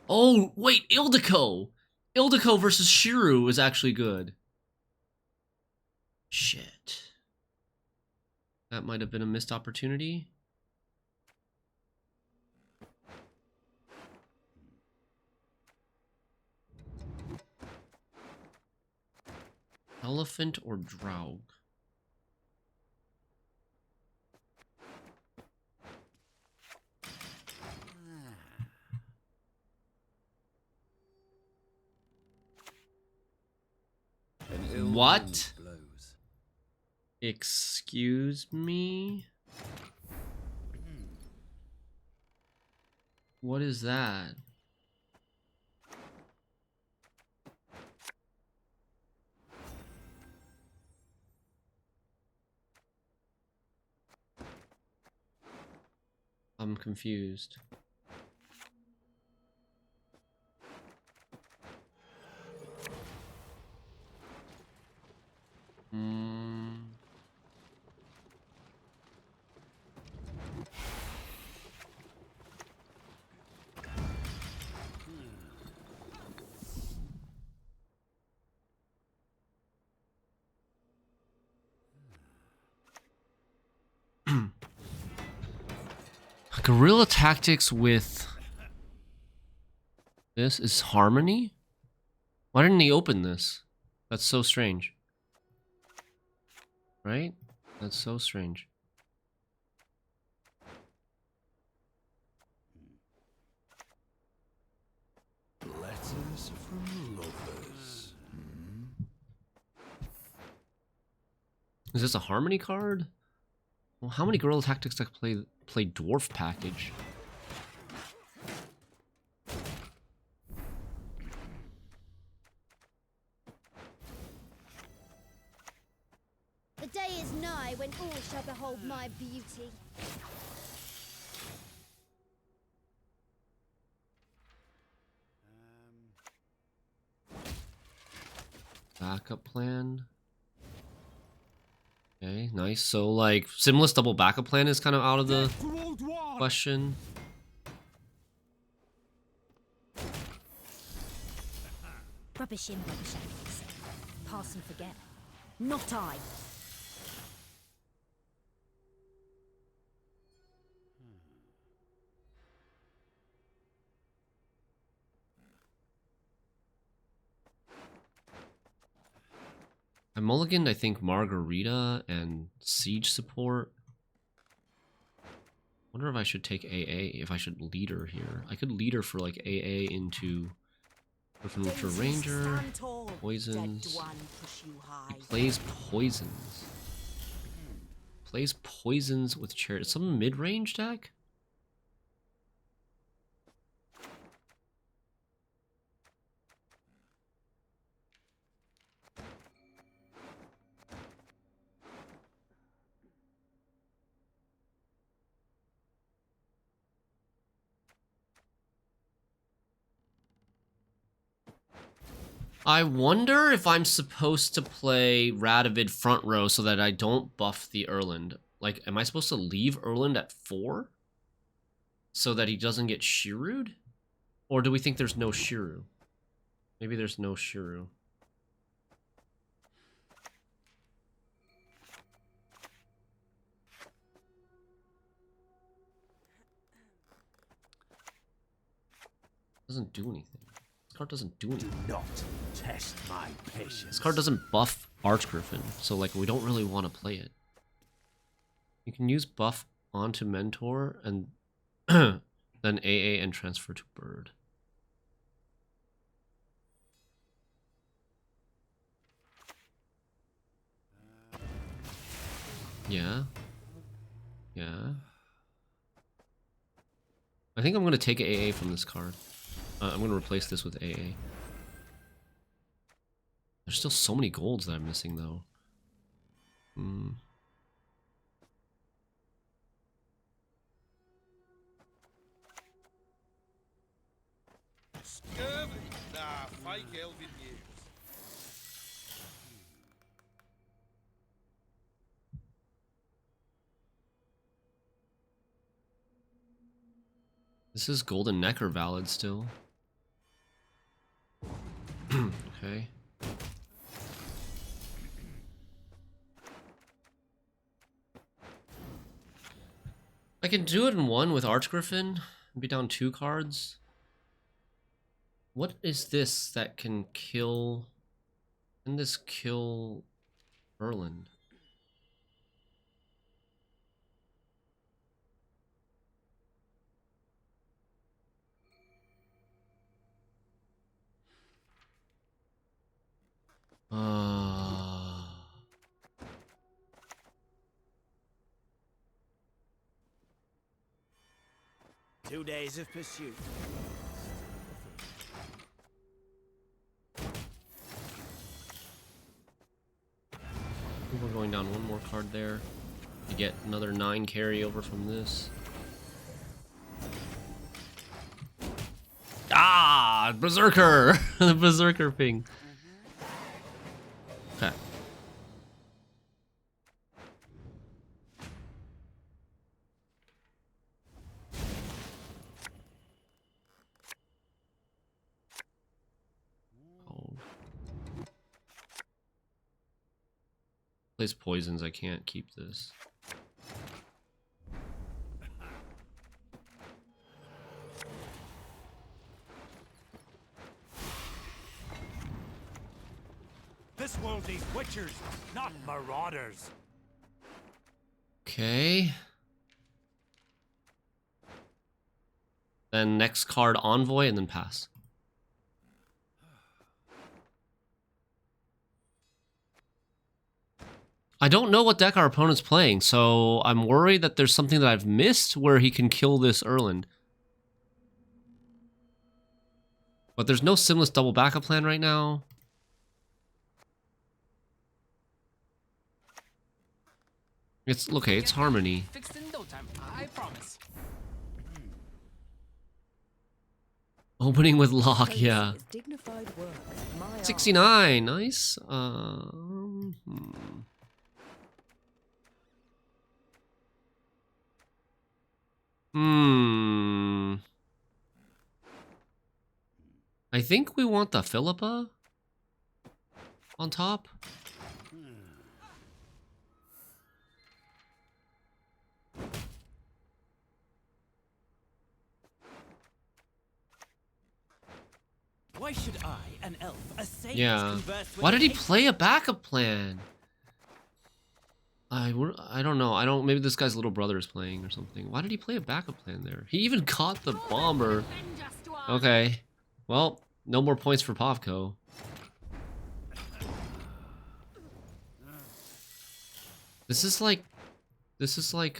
Oh, wait, Ildiko! Ildiko versus Shiru is actually good. Shit. That might have been a missed opportunity. Elephant or Draug? What? Excuse me? What is that? I'm confused. Guerrilla tactics with this is harmony? Why didn't he open this? That's so strange. Right? That's so strange. Letters from lovers. Is this a harmony card? Well, how many guerrilla tactics I play dwarf package? The day is nigh when all shall behold my beauty. Backup plan. Okay, nice. So, like, Simless double backup plan is kind of out of the question. Rubbish in, rubbish out. Pass and forget. Not I. I mulliganed, I think, Margarita and Siege support. Wonder if I should take AA, if I should lead her here. I could lead her for like AA into Griffin Lifter Ranger, poisons. He plays poisons. Plays poisons with Chariot. Some mid-range deck? I wonder if I'm supposed to play Radovid front row so that I don't buff the Erland. Like, am I supposed to leave Erland at 4? So that he doesn't get Shiru'd? Or do we think there's no Shiru? Maybe there's no Shiru. Doesn't do anything. This card doesn't do anything. Do not test my patience. This card doesn't buff Archgriffin, so like we don't really want to play it. You can use buff onto Mentor and then AA and transfer to Bird. Yeah. Yeah. I think I'm going to take AA from this card. I'm going to replace this with AA. There's still so many golds that I'm missing, though. Scurvy? Nah, fake Elven news. This is Golden Necker valid still. Okay. I can do it in one with Archgriffin. Be down 2 cards. What is this that can kill... Can this kill Erland? Two days of pursuit. We're going down 1 more card there to get another 9 carryover from this. Ah, Berserker! The Berserker ping. Okay. Oh. Plays poisons, I can't keep this. This world needs witchers, not marauders. Okay. Then next card, Envoy, and then pass. I don't know what deck our opponent's playing, so I'm worried that there's something that I've missed where he can kill this Erland. But there's no Simless double backup plan right now. It's okay, it's Harmony. Fixed in no time, I promise. Opening with lock, yeah. Dignified work. My 69, nice. I think we want the Philippa on top. Why should I, an elf, a sage, Yeah. converse with Why did he a- play a backup plan? I don't know. Maybe this guy's little brother is playing or something. Why did he play a backup plan there? He even caught the bomber. Okay. Well, no more points for Povko. This is like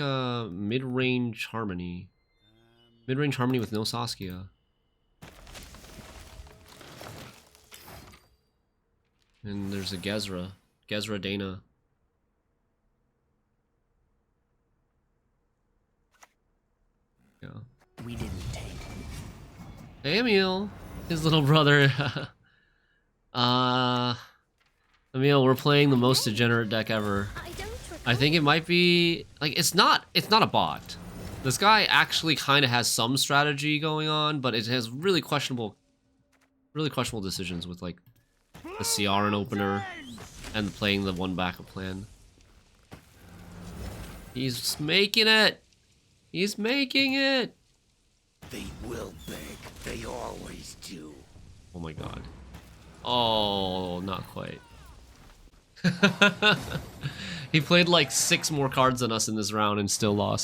a mid-range Harmony. Mid-range Harmony with no Saskia. And there's a Gezra Dana. Yeah. We didn't take. Hey, Emil, his little brother. Emil, we're playing the most degenerate deck ever. I think it might be like it's not a bot. This guy actually kind of has some strategy going on, but it has really questionable decisions with like the Ciaran opener and playing the one backup plan. He's making it. He's making it. They will beg. They always do. Oh my god. Oh, not quite. He played like 6 more cards than us in this round and still lost.